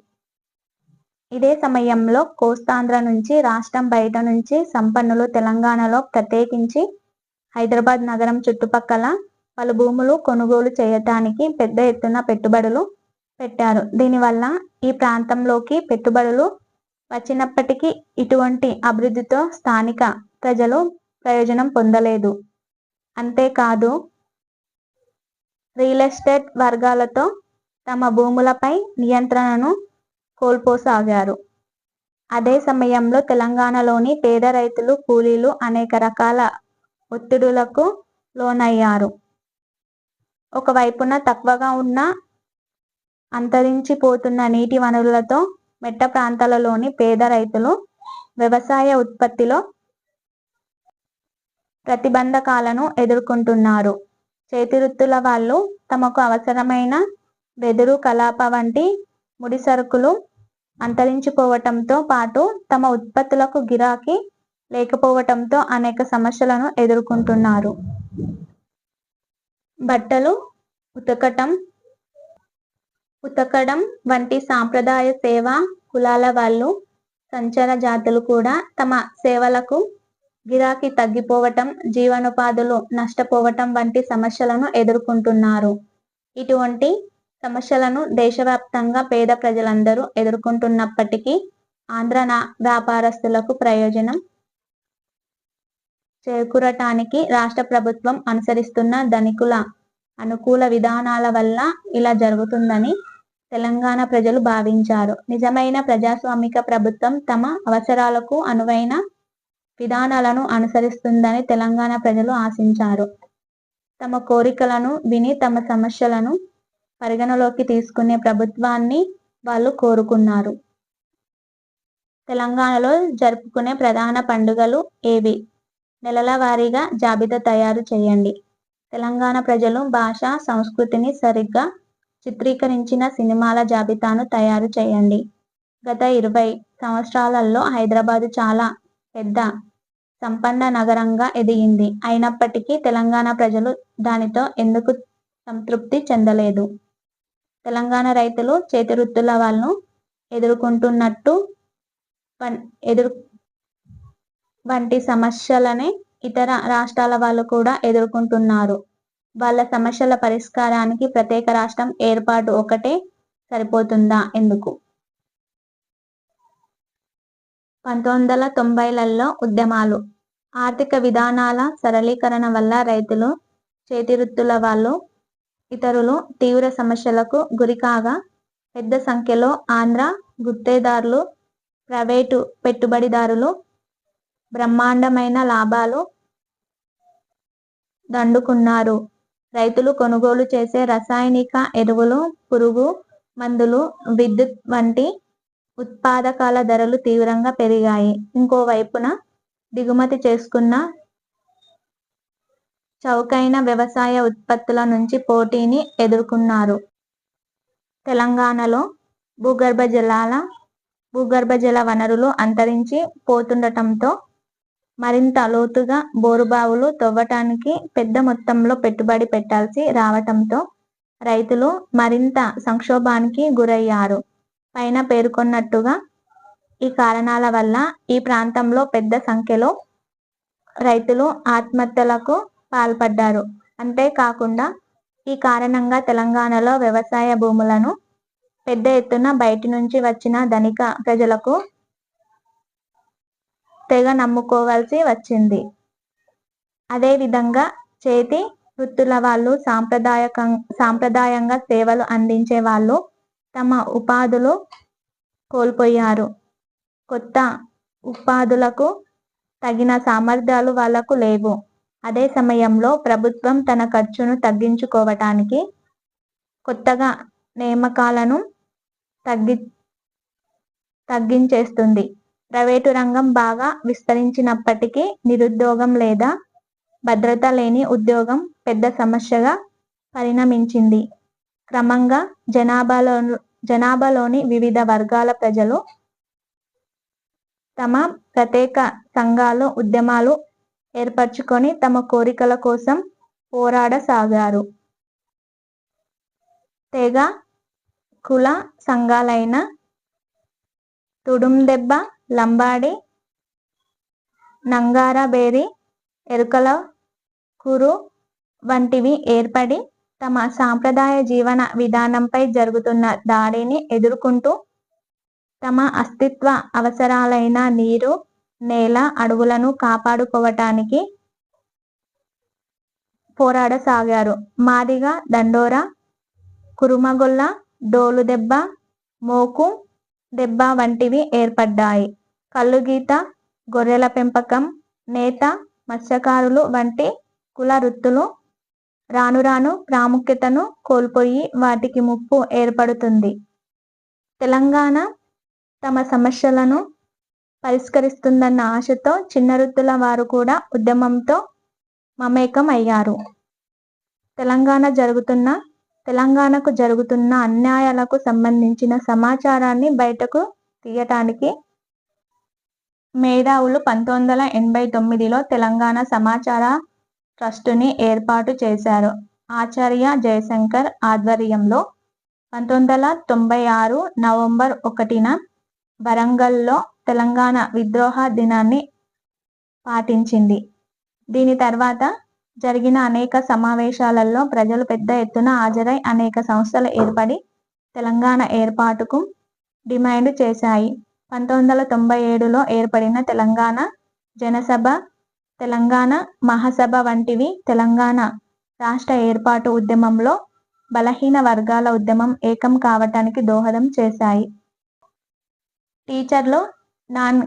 ఇదే సమయంలో కోస్తాంధ్ర నుంచి, రాష్ట్రం బయట నుంచి సంపన్నులు తెలంగాణలో, ప్రత్యేకించి హైదరాబాద్ నగరం చుట్టుపక్కల పలు భూములు కొనుగోలు చేయటానికి పెద్ద ఎత్తున పెట్టుబడులు పెట్టారు. దీనివల్ల ఈ ప్రాంతంలోకి పెట్టుబడులు వచ్చినప్పటికీ ఇటువంటి అభివృద్ధితో స్థానిక ప్రజలు ప్రయోజనం పొందలేదు. అంతేకాదు రియల్ ఎస్టేట్ వర్గాలతో తమ భూములపై నియంత్రణను కోల్పోసాగారు. అదే సమయంలో తెలంగాణలోని పేద రైతులు, కూలీలు అనేక రకాల ఒత్తిడులకు లోనయ్యారు. ఒకవైపున తక్కువగా ఉన్న అంతరించిపోతున్న నీటి వనరులతో మెట్ట ప్రాంతాలలోని పేద రైతులు వ్యవసాయ ఉత్పత్తిలో ప్రతిబంధకాలను ఎదుర్కొంటున్నారు. చేతివృత్తుల వాళ్ళు తమకు అవసరమైన వెదురు, కలప వంటి ముడి సరుకులు అంతరించిపోవటంతో పాటు తమ ఉత్పత్తులకు గిరాకీ లేకపోవటంతో అనేక సమస్యలను ఎదుర్కొంటున్నారు. బట్టలు ఉతకడం వంటి సాంప్రదాయ సేవా కులాల వాళ్ళు, సంచార జాతులు కూడా తమ సేవలకు గిరాకీ తగ్గిపోవటం, జీవనోపాధులు నష్టపోవటం వంటి సమస్యలను ఎదుర్కొంటున్నారు. ఇటువంటి సమస్యలను దేశవ్యాప్తంగా పేద ప్రజలందరూ ఎదుర్కొంటున్నప్పటికీ ఆంధ్ర వ్యాపారస్తులకు ప్రయోజనం చేకూరటానికి రాష్ట్ర ప్రభుత్వం అనుసరిస్తున్న ధనికుల అనుకూల విధానాల వల్ల ఇలా జరుగుతుందని తెలంగాణ ప్రజలు భావించారు. నిజమైన ప్రజాస్వామిక ప్రభుత్వం తమ అవసరాలకు అనువైన విధానాలను అనుసరిస్తుందని తెలంగాణ ప్రజలు ఆశించారు. తమ కోరికలను విని తమ సమస్యలను పరిగణలోకి తీసుకునే ప్రభుత్వాన్ని వాళ్ళు కోరుకున్నారు. తెలంగాణలో జరుపుకునే ప్రధాన పండుగలు ఏవి? నెలల వారీగా జాబితా తయారు చేయండి. తెలంగాణ ప్రజలు, భాష, సంస్కృతిని సరిగ్గా చిత్రీకరించిన సినిమాల జాబితాను తయారు చేయండి. గత 20 సంవత్సరాలలో హైదరాబాదు చాలా పెద్ద సంపన్న నగరంగా ఎదిగింది. అయినప్పటికీ తెలంగాణ ప్రజలు దానితో ఎందుకు సంతృప్తి చెందలేదు? తెలంగాణ రైతులు, చేతివృత్తుల వాళ్ళు ఎదుర్కొంటున్నట్టు వంటి సమస్యలనే ఇతర రాష్ట్రాల వాళ్ళు కూడా ఎదుర్కొంటున్నారు. వాళ్ళ సమస్యల పరిష్కారానికి ప్రత్యేక రాష్ట్రం ఏర్పాటు ఒకటే సరిపోతుందా? ఎందుకు? 1990లలో ఉద్యమాలు, ఆర్థిక విధానాల సరళీకరణ వల్ల రైతులు, చేతివృత్తుల వాళ్ళు, ఇతరులు తీవ్ర సమస్యలకు గురికాగా పెద్ద సంఖ్యలో ఆంధ్ర గుత్తేదారులు, ప్రైవేటు పెట్టుబడిదారులు బ్రహ్మాండమైన లాభాలు దండుకున్నారు. రైతులు కొనుగోలు చేసే రసాయనిక ఎరువులు, పురుగు మందులు, విద్యుత్ వంటి ఉత్పాదకాల ధరలు తీవ్రంగా పెరిగాయి. ఇంకోవైపున దిగుమతి చేసుకున్న చౌకైన వ్యవసాయ ఉత్పత్తుల నుంచి పోటీని ఎదుర్కొన్నారు. తెలంగాణలో భూగర్భ జల వనరులు అంతరించి పోతుండటంతో మరింత లోతుగా బోరుబావులు తవ్వటానికి పెద్ద మొత్తంలో పెట్టుబడి పెట్టాల్సి రావటంతో రైతులు మరింత సంక్షోభానికి గురయ్యారు. పైన పేర్కొన్నట్టుగా ఈ కారణాల వల్ల ఈ ప్రాంతంలో పెద్ద సంఖ్యలో రైతులు ఆత్మహత్యలకు పాల్పడ్డారు. అంతేకాకుండా ఈ కారణంగా తెలంగాణలో వ్యవసాయ భూములను పెద్ద ఎత్తున బయటి నుంచి వచ్చిన ధనిక ప్రజలకు తెగ నమ్ముకోవాల్సి వచ్చింది. అదేవిధంగా చేతి వృత్తుల వాళ్ళు, సాంప్రదాయంగా సేవలు అందించే వాళ్ళు తమ ఉపాధులు కోల్పోయారు. కొత్త ఉపాధులకు తగిన సామర్థ్యాలు వాళ్లకు లేవు. అదే సమయంలో ప్రభుత్వం తన ఖర్చును తగ్గించుకోవటానికి కొత్తగా నియామకాలను తగ్గించేస్తుంది. ప్రైవేటు రంగం బాగా విస్తరించినప్పటికీ నిరుద్యోగం లేదా భద్రత లేని ఉద్యోగం పెద్ద సమస్యగా పరిణమించింది. క్రమంగా జనాభాలోని వివిధ వర్గాల ప్రజలు తమ ప్రత్యేక సంఘాలు, ఉద్యమాలు ఏర్పరచుకొని తమ కోరికల కోసం పోరాడసాగారు. తెగ కుల సంఘాలైన తుడుం దెబ్బ, లంబాడి, నంగారబేరి, ఎరుకల కురు వంటివి ఏర్పడి తమ సాంప్రదాయ జీవన విధానంపై జరుగుతున్న దాడిని ఎదుర్కొంటూ తమ అస్తిత్వ అవసరాలైన నీరు, నేల, అడవులను కాపాడుకోవటానికి పోరాడసాగారు. మాదిగ, దండోరా, కురుమగొల్ల, డోలుదెబ్బ, మోకు దెబ్బ వంటివి ఏర్పడ్డాయి. కల్లుగీత, గొర్రెల పెంపకం, నేత, మత్స్యకారులు వంటి కుల వృత్తులు రాను రాను ప్రాముఖ్యతను కోల్పోయి వాటికి ముప్పు ఏర్పడుతుంది. తెలంగాణ తమ సమస్యలను పరిష్కరిస్తుందన్న ఆశతో చిన్న వృత్తుల వారు కూడా ఉద్యమంతో మమేకం అయ్యారు. తెలంగాణకు జరుగుతున్న అన్యాయాలకు సంబంధించిన సమాచారాన్ని బయటకు తీయటానికి మేధావులు 1989లో తెలంగాణ సమాచార ట్రస్టుని ఏర్పాటు చేశారు. ఆచార్య జయశంకర్ ఆధ్వర్యంలో 1996 నవంబర్ 1న వరంగల్లో తెలంగాణ విద్రోహ దినాన్ని పాటించింది. దీని తర్వాత జరిగిన అనేక సమావేశాలలో ప్రజలు పెద్ద ఎత్తున హాజరై అనేక సంస్థలు ఏర్పడి తెలంగాణ ఏర్పాటుకు డిమాండ్ చేశాయి. 1997లో ఏర్పడిన తెలంగాణ జనసభ, తెలంగాణ మహాసభ వంటివి తెలంగాణ రాష్ట్ర ఏర్పాటు ఉద్యమంలో బలహీన వర్గాల ఉద్యమం ఏకం కావటానికి దోహదం చేశాయి. టీచర్లు, నాన్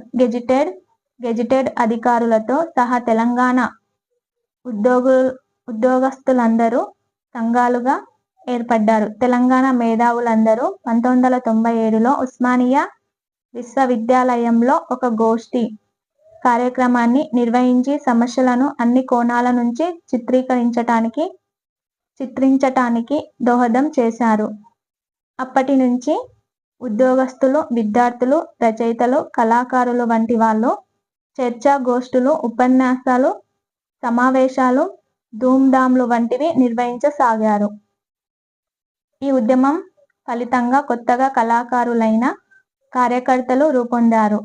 గెజిటెడ్ అధికారులతో సహా తెలంగాణ ఉద్యోగస్తులందరూ సంఘాలుగా ఏర్పడ్డారు. తెలంగాణ మేధావులందరూ 1997లో ఉస్మానియా విశ్వవిద్యాలయంలో ఒక గోష్ఠి కార్యక్రమాన్ని నిర్వహించి సమస్యలను అన్ని కోణాల నుంచి చిత్రించటానికి దోహదం చేశారు. అప్పటి నుంచి ఉద్యోగస్తులు, విద్యార్థులు, రచయితలు, కళాకారులు వంటి వాళ్ళు చర్చా గోష్ఠులు, ఉపన్యాసాలు, సమావేశాలు, ధూమ్ధాంలు వంటివి నిర్వహించసాగారు. ఈ ఉద్యమం ఫలితంగా కొత్తగా కళాకారులైన కార్యకర్తలు రూపొందారు.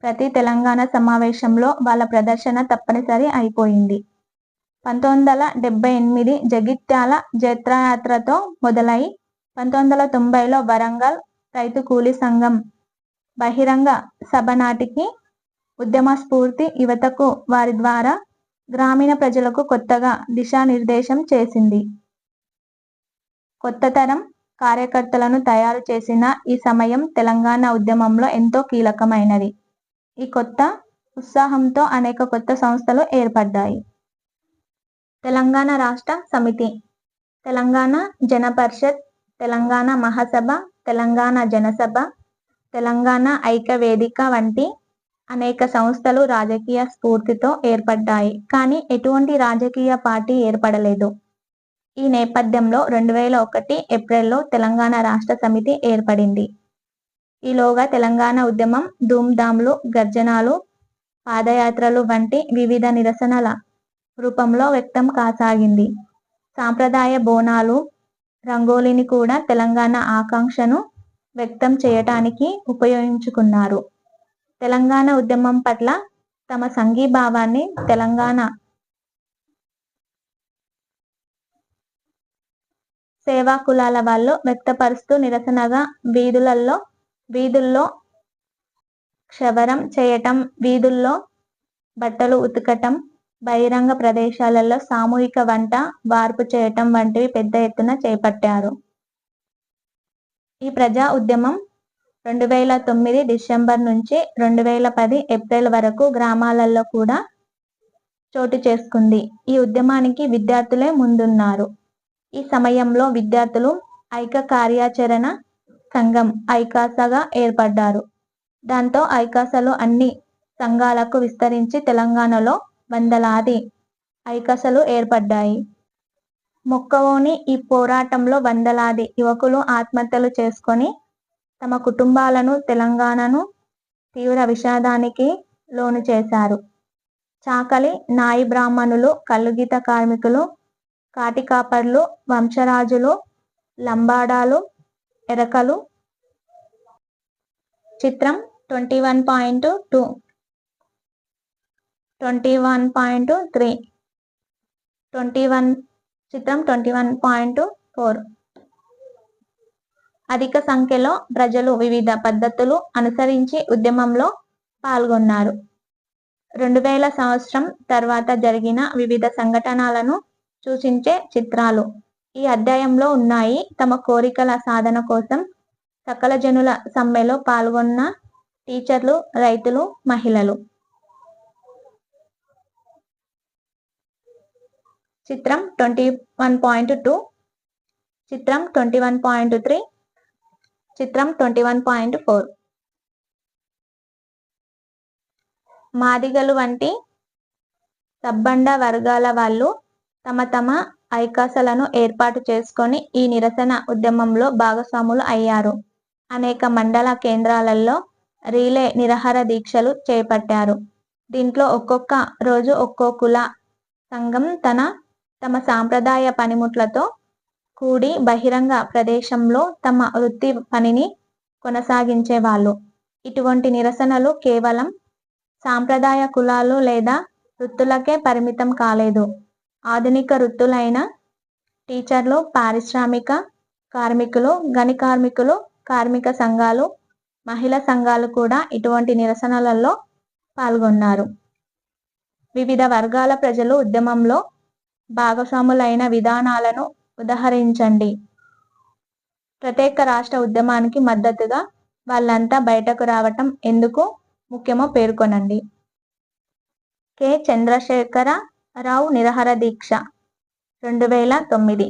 ప్రతి తెలంగాణ సమావేశంలో వాళ్ళ ప్రదర్శన తప్పనిసరి అయిపోయింది. 1978 జగిత్యాల జైత్రయాత్రతో మొదలై 1990లో వరంగల్ రైతు కూలీ సంఘం బహిరంగ సభ నాటికి ఉద్యమ స్ఫూర్తి యువతకు వారి ద్వారా గ్రామీణ ప్రజలకు కొత్తగా దిశానిర్దేశం చేసింది. కొత్త తరం కార్యకర్తలను తయారు చేసిన ఈ సమయం తెలంగాణ ఉద్యమంలో ఎంతో కీలకమైనది. ఈ కొత్త ఉత్సాహంతో అనేక కొత్త సంస్థలు ఏర్పడ్డాయి. తెలంగాణ రాష్ట్ర సమితి, తెలంగాణ జన పరిషత్, తెలంగాణ మహాసభ, తెలంగాణ జనసభ, తెలంగాణ ఐక్య వేదిక వంటి అనేక సంస్థలు రాజకీయ స్ఫూర్తితో ఏర్పడ్డాయి. కానీ ఎటువంటి రాజకీయ పార్టీ ఏర్పడలేదు. ఈ నేపథ్యంలో 2001 ఏప్రిల్లో తెలంగాణ రాష్ట్ర సమితి ఏర్పడింది. ఈలోగా తెలంగాణ ఉద్యమం ధూమ్ధాంలు, గర్జనలు, పాదయాత్రలు వంటి వివిధ నిరసనల రూపంలో వ్యక్తం కాసాగింది. సాంప్రదాయ బోనాలు, రంగోలీని కూడా తెలంగాణ ఆకాంక్షను వ్యక్తం చేయటానికి ఉపయోగించుకున్నారు. తెలంగాణ ఉద్యమం పట్ల తమ సంఘీభావాన్ని తెలంగాణ సేవా కులాల వాళ్ళు వ్యక్తపరుస్తూ నిరసనగా వీధుల్లో క్షవరం చేయటం, వీధుల్లో బట్టలు ఉతకటం, బహిరంగ ప్రదేశాలలో సామూహిక వంట వార్పు చేయటం వంటివి పెద్ద ఎత్తున చేపట్టారు. ఈ ప్రజా ఉద్యమం 2009 డిసెంబర్ నుంచి 2010 ఏప్రిల్ వరకు గ్రామాలలో కూడా చోటు చేసుకుంది. ఈ ఉద్యమానికి విద్యార్థులే ముందున్నారు. ఈ సమయంలో విద్యార్థులు ఐక్య కార్యాచరణ సంఘం ఐకాసగా ఏర్పడ్డారు. దాంతో ఐకాసలు అన్ని సంఘాలకు విస్తరించి తెలంగాణలో వందలాది ఐకాసలు ఏర్పడ్డాయి. మొక్కవోని ఈ పోరాటంలో వందలాది యువకులు ఆత్మహత్యలు చేసుకొని తమ కుటుంబాలను, తెలంగాణను తీవ్ర విషాదానికి లోను చేశారు. చాకలి, నాయి బ్రాహ్మణులు, కల్లుగీత కార్మికులు, కాటికాపర్లు, వంశరాజులు, లంబాడాలు, ఎరకలు. చిత్రం 21.2, 21.3, 21.4. అధిక సంఖ్యలో ప్రజలు వివిధ పద్ధతులు అనుసరించి ఉద్యమంలో పాల్గొన్నారు. 2000 సంవత్సరం తర్వాత జరిగిన వివిధ సంఘటనలను సూచించే చిత్రాలు ఈ అధ్యాయంలో ఉన్నాయి. తమ కోరికల సాధన కోసం సకల జనుల సమ్మెలో పాల్గొన్న టీచర్లు, రైతులు, మహిళలు. చిత్రం 21.2, చిత్రం 21.3, చిత్రం 21.4. మాదిగలు వంటి సబ్బండ వర్గాల వాళ్ళు తమ ఐకాసలను ఏర్పాటు చేసుకొని ఈ నిరసన ఉద్యమంలో భాగస్వాములు అయ్యారు. అనేక మండల కేంద్రాలలో రీలే నిరాహార దీక్షలు చేపట్టారు. దీంట్లో ఒక్కొక్క రోజు ఒక్కో కుల సంఘం తమ సాంప్రదాయ పనిముట్లతో కూడి బహిరంగ ప్రదేశంలో తమ వృత్తి పనిని కొనసాగించేవాళ్ళు. ఇటువంటి నిరసనలు కేవలం సాంప్రదాయ కులాలు లేదా వృత్తులకే పరిమితం కాలేదు. ఆధునిక వృత్తులైన టీచర్లు, పారిశ్రామిక కార్మికులు, గని కార్మికులు, కార్మిక సంఘాలు, మహిళా సంఘాలు కూడా ఇటువంటి నిరసనలలో పాల్గొన్నారు. వివిధ వర్గాల ప్రజలు ఉద్యమంలో భాగస్వాములైన విధానాలను ఉదహరించండి. ప్రత్యేక రాష్ట్ర ఉద్యమానికి మద్దతుగా వాళ్ళంతా బయటకు రావటం ఎందుకు ముఖ్యమో పేర్కొనండి. కె. చంద్రశేఖరరావు నిరాహార దీక్ష 2009.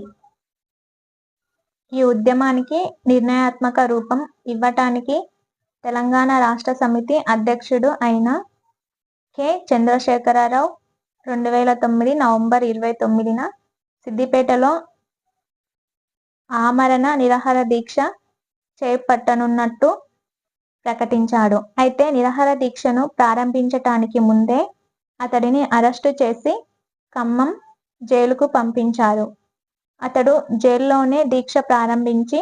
ఈ ఉద్యమానికి నిర్ణయాత్మక రూపం ఇవ్వటానికి తెలంగాణ రాష్ట్ర సమితి అధ్యక్షుడు అయిన కె. చంద్రశేఖరరావు 2009 నవంబర్ 29న సిద్దిపేటలో ఆమరణ నిరాహార దీక్ష చేపట్టనున్నట్టు ప్రకటించాడు. అయితే నిరాహార దీక్షను ప్రారంభించటానికి ముందే అతడిని అరెస్టు చేసి ఖమ్మం జైలుకు పంపించారు. అతడు జైల్లోనే దీక్ష ప్రారంభించి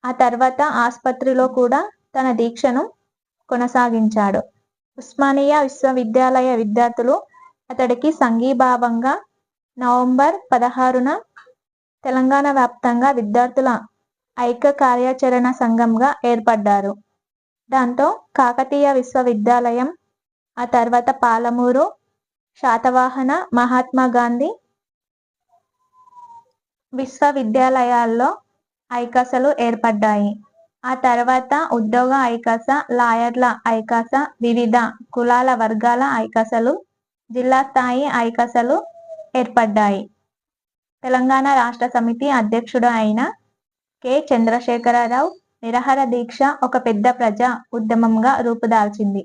ఆ తర్వాత ఆస్పత్రిలో కూడా తన దీక్షను కొనసాగించాడు. ఉస్మానియా విశ్వవిద్యాలయ విద్యార్థులు అతడికి సంఘీభావంగా నవంబర్ 16న తెలంగాణ వ్యాప్తంగా విద్యార్థుల ఐక్య కార్యాచరణ సంఘంగా ఏర్పడ్డారు. దాంతో కాకతీయ విశ్వవిద్యాలయం, ఆ తర్వాత పాలమూరు, శాతవాహన, మహాత్మా గాంధీ విశ్వవిద్యాలయాల్లో ఐకాసలు ఏర్పడ్డాయి. ఆ తర్వాత ఉద్యోగ ఐకాస, లాయర్ల ఐకాస, వివిధ కులాల వర్గాల ఐకాసలు, జిల్లా స్థాయి ఐకాసలు ఏర్పడ్డాయి. తెలంగాణ రాష్ట్ర సమితి అధ్యక్షుడు అయిన కె. చంద్రశేఖరరావు నిరాహార దీక్ష ఒక పెద్ద ప్రజా ఉద్యమంగా రూపుదాల్చింది.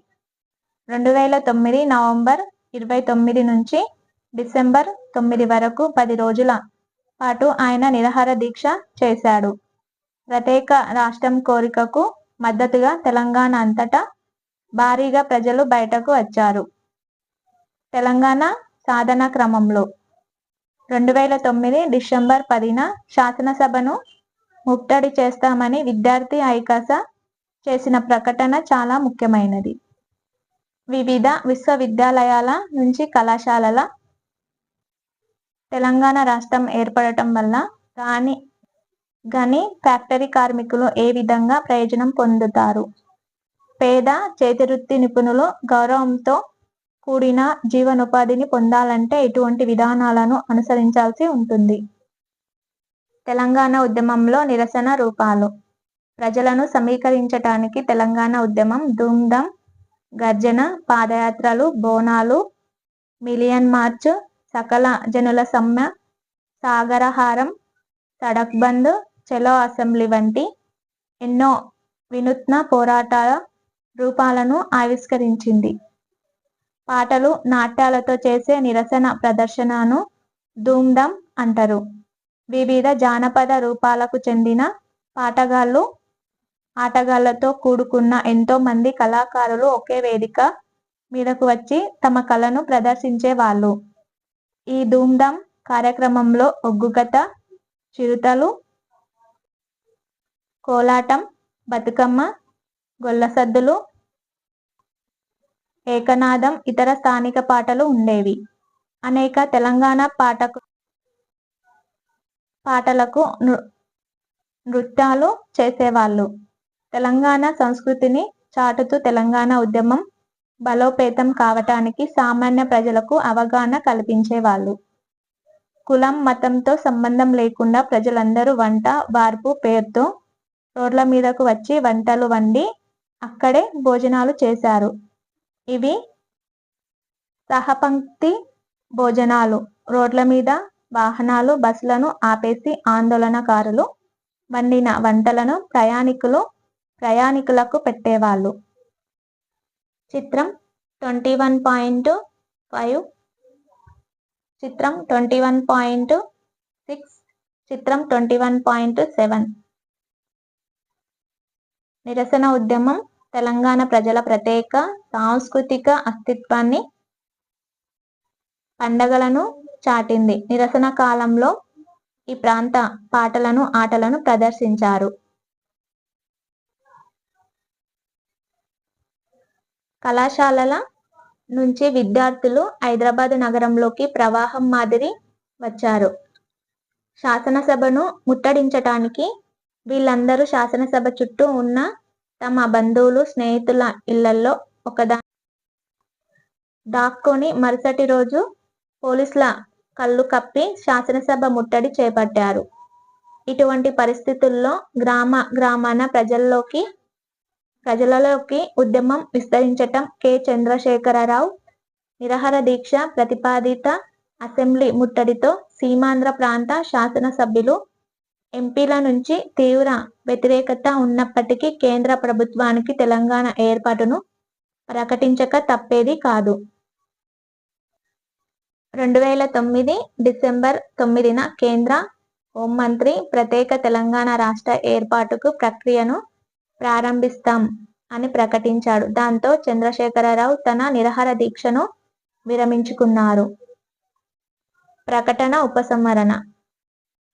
2009 నవంబర్ 29 నుంచి డిసెంబర్ 9 వరకు 10 రోజుల పాటు ఆయన నిరాహార దీక్ష చేశాడు. ప్రత్యేక రాష్ట్రం కోరికకు మద్దతుగా తెలంగాణ అంతటా భారీగా ప్రజలు బయటకు వచ్చారు. తెలంగాణ సాధన క్రమంలో 2009 డిసెంబర్ 10న శాసనసభను ముట్టడి చేస్తామని విద్యార్థి ఐకాస చేసిన ప్రకటన చాలా ముఖ్యమైనది. వివిధ విశ్వవిద్యాలయాల నుంచి కళాశాలల తెలంగాణ రాష్ట్రం ఏర్పడటం వల్ల గని ఫ్యాక్టరీ కార్మికులు ఏ విధంగా ప్రయోజనం పొందుతారు? పేద చేతివృత్తి నిపుణులు గౌరవంతో కూడిన జీవనోపాధిని పొందాలంటే ఎటువంటి విధానాలను అనుసరించాల్సి ఉంటుంది? తెలంగాణ ఉద్యమంలో నిరసన రూపాలు. ప్రజలను సమీకరించటానికి తెలంగాణ ఉద్యమం ధూమ్ధాం, గర్జన, పాదయాత్రలు, బోనాలు, మిలియన్ మార్చ్, సకల జనుల సమ్మె, సాగరహారం, సడక్ బంద్, చలో అసెంబ్లీ వంటి ఎన్నో వినూత్న పోరాట రూపాలను ఆవిష్కరించింది. పాటలు, నాట్యాలతో చేసే నిరసన ప్రదర్శనను ధూమ్ధాం అంటారు. వివిధ జానపద రూపాలకు చెందిన పాటగాళ్ళు, ఆటగాళ్లతో కూడుకున్న ఎంతో మంది కళాకారులు ఒకే వేదిక మీదకు వచ్చి తమ కళను ప్రదర్శించేవాళ్ళు. ఈ ధూమ్ధాం కార్యక్రమంలో ఒగ్గుకథ, చిరుతలు, కోలాటం, బతుకమ్మ, గొల్లసద్దులు, ఏకనాదం, ఇతర స్థానిక పాటలు ఉండేవి. అనేక తెలంగాణ పాటలకు నృత్యాలు చేసేవాళ్ళు. తెలంగాణ సంస్కృతిని చాటుతూ తెలంగాణ ఉద్యమం బలోపేతం కావటానికి సామాన్య ప్రజలకు అవగాహన కల్పించేవాళ్ళు. కులం, మతంతో సంబంధం లేకుండా ప్రజలందరూ వంట వార్పు పేరుతో రోడ్ల మీదకు వచ్చి వంటలు వండి అక్కడే భోజనాలు చేశారు. ఇవి సహపంక్తి భోజనాలు. రోడ్ల మీద వాహనాలు, బస్సులను ఆపేసి ఆందోళనకారులు వండిన వంటలను ప్రయాణికులకు పెట్టేవాళ్ళు. చిత్రం 21.5, చిత్రం 21.6, చిత్రం 21.7. నిరసన ఉద్యమం తెలంగాణ ప్రజల ప్రత్యేక సాంస్కృతిక అస్తిత్వాన్ని, పండగలను చాటింది. నిరసన కాలంలో ఈ ప్రాంత పాటలను, ఆటలను ప్రదర్శించారు. కళాశాలల నుంచి విద్యార్థులు హైదరాబాద్ నగరంలోకి ప్రవాహం మాదిరి వచ్చారు. శాసనసభను ముట్టడించటానికి వీళ్ళందరూ శాసనసభ చుట్టూ ఉన్న తమ బంధువులు, స్నేహితుల ఇళ్లల్లో దాక్కొని మరుసటి రోజు పోలీసుల కళ్ళు కప్పి శాసనసభ ముట్టడి చేపట్టారు. ఇటువంటి పరిస్థితుల్లో గ్రామాన ప్రజలలోకి ఉద్యమం విస్తరించటం కె. చంద్రశేఖరరావు నిరాహార దీక్ష ప్రతిపాదిత అసెంబ్లీ ముట్టడితో సీమాంధ్ర ప్రాంత శాసనసభ్యులు, ఎంపీల నుంచి తీవ్ర వ్యతిరేకత ఉన్నప్పటికీ కేంద్ర ప్రభుత్వానికి తెలంగాణ ఏర్పాటును ప్రకటించక తప్పేది కాదు. 2009 డిసెంబర్ 9న కేంద్ర హోంమంత్రి ప్రత్యేక తెలంగాణ రాష్ట్ర ఏర్పాటుకు ప్రక్రియను ప్రారంభిస్తాం అని ప్రకటించాడు. దాంతో చంద్రశేఖరరావు తన నిరాహార దీక్షను విరమించుకున్నారు. ప్రకటన ఉపసంహరణ.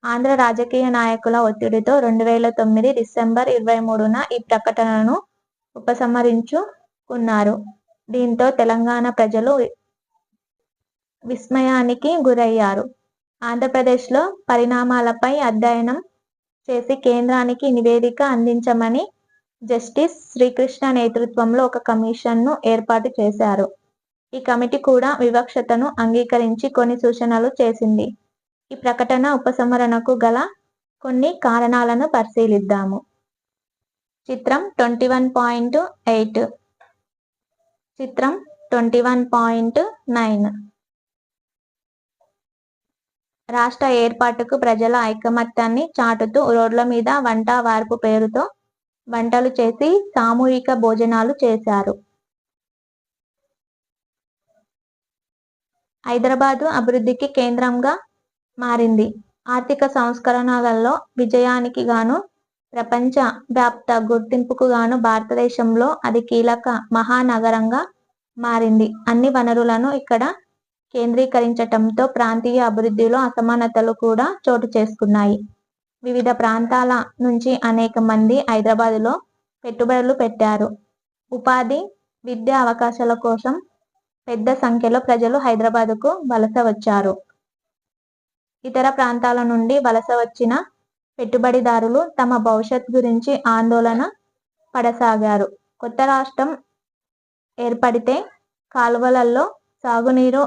ఆంధ్ర రాజకీయ నాయకుల ఒత్తిడితో 2009 డిసెంబర్ 23న ఈ ప్రకటనను ఉపసంహరించుకున్నారు. దీంతో తెలంగాణ ప్రజలు విస్మయానికి గురయ్యారు. ఆంధ్రప్రదేశ్లో పరిణామాలపై అధ్యయనం చేసి కేంద్రానికి నివేదిక అందించమని జస్టిస్ శ్రీకృష్ణ నేతృత్వంలో ఒక కమిషన్ను ఏర్పాటు చేశారు. ఈ కమిటీ కూడా వివక్షతను అంగీకరించి కొన్ని సూచనలు చేసింది. ఈ ప్రకటన ఉపసంహరణకు గల కొన్ని కారణాలను పరిశీలిద్దాము. చిత్రం 21.8, చిత్రం 21.9. రాష్ట్ర ఏర్పాటుకు ప్రజల ఐకమత్యాన్ని చాటుతూ రోడ్ల మీద వంట వార్పు పేరుతో వంటలు చేసి సామూహిక భోజనాలు చేశారు. హైదరాబాదు అభివృద్ధికి కేంద్రంగా మారింది. ఆర్థిక సంస్కరణలలో విజయానికి గాను, ప్రపంచ వ్యాప్త గుర్తింపుకు గాను భారతదేశంలో అది కీలక మహానగరంగా మారింది. అన్ని వనరులను ఇక్కడ కేంద్రీకరించటంతో ప్రాంతీయ అభివృద్ధిలో అసమానతలు కూడా చోటు చేసుకున్నాయి. వివిధ ప్రాంతాల నుంచి అనేక మంది హైదరాబాదులో పెట్టుబడులు పెట్టారు. ఉపాధి, విద్యా అవకాశాల కోసం పెద్ద సంఖ్యలో ప్రజలు హైదరాబాదుకు వలస వచ్చారు. ఇతర ప్రాంతాల నుండి వలస వచ్చిన పెట్టుబడిదారులు తమ భవిష్యత్ గురించి ఆందోళన పడసాగారు. కొత్త రాష్ట్రం ఏర్పడితే కాలువలలో సాగునీరు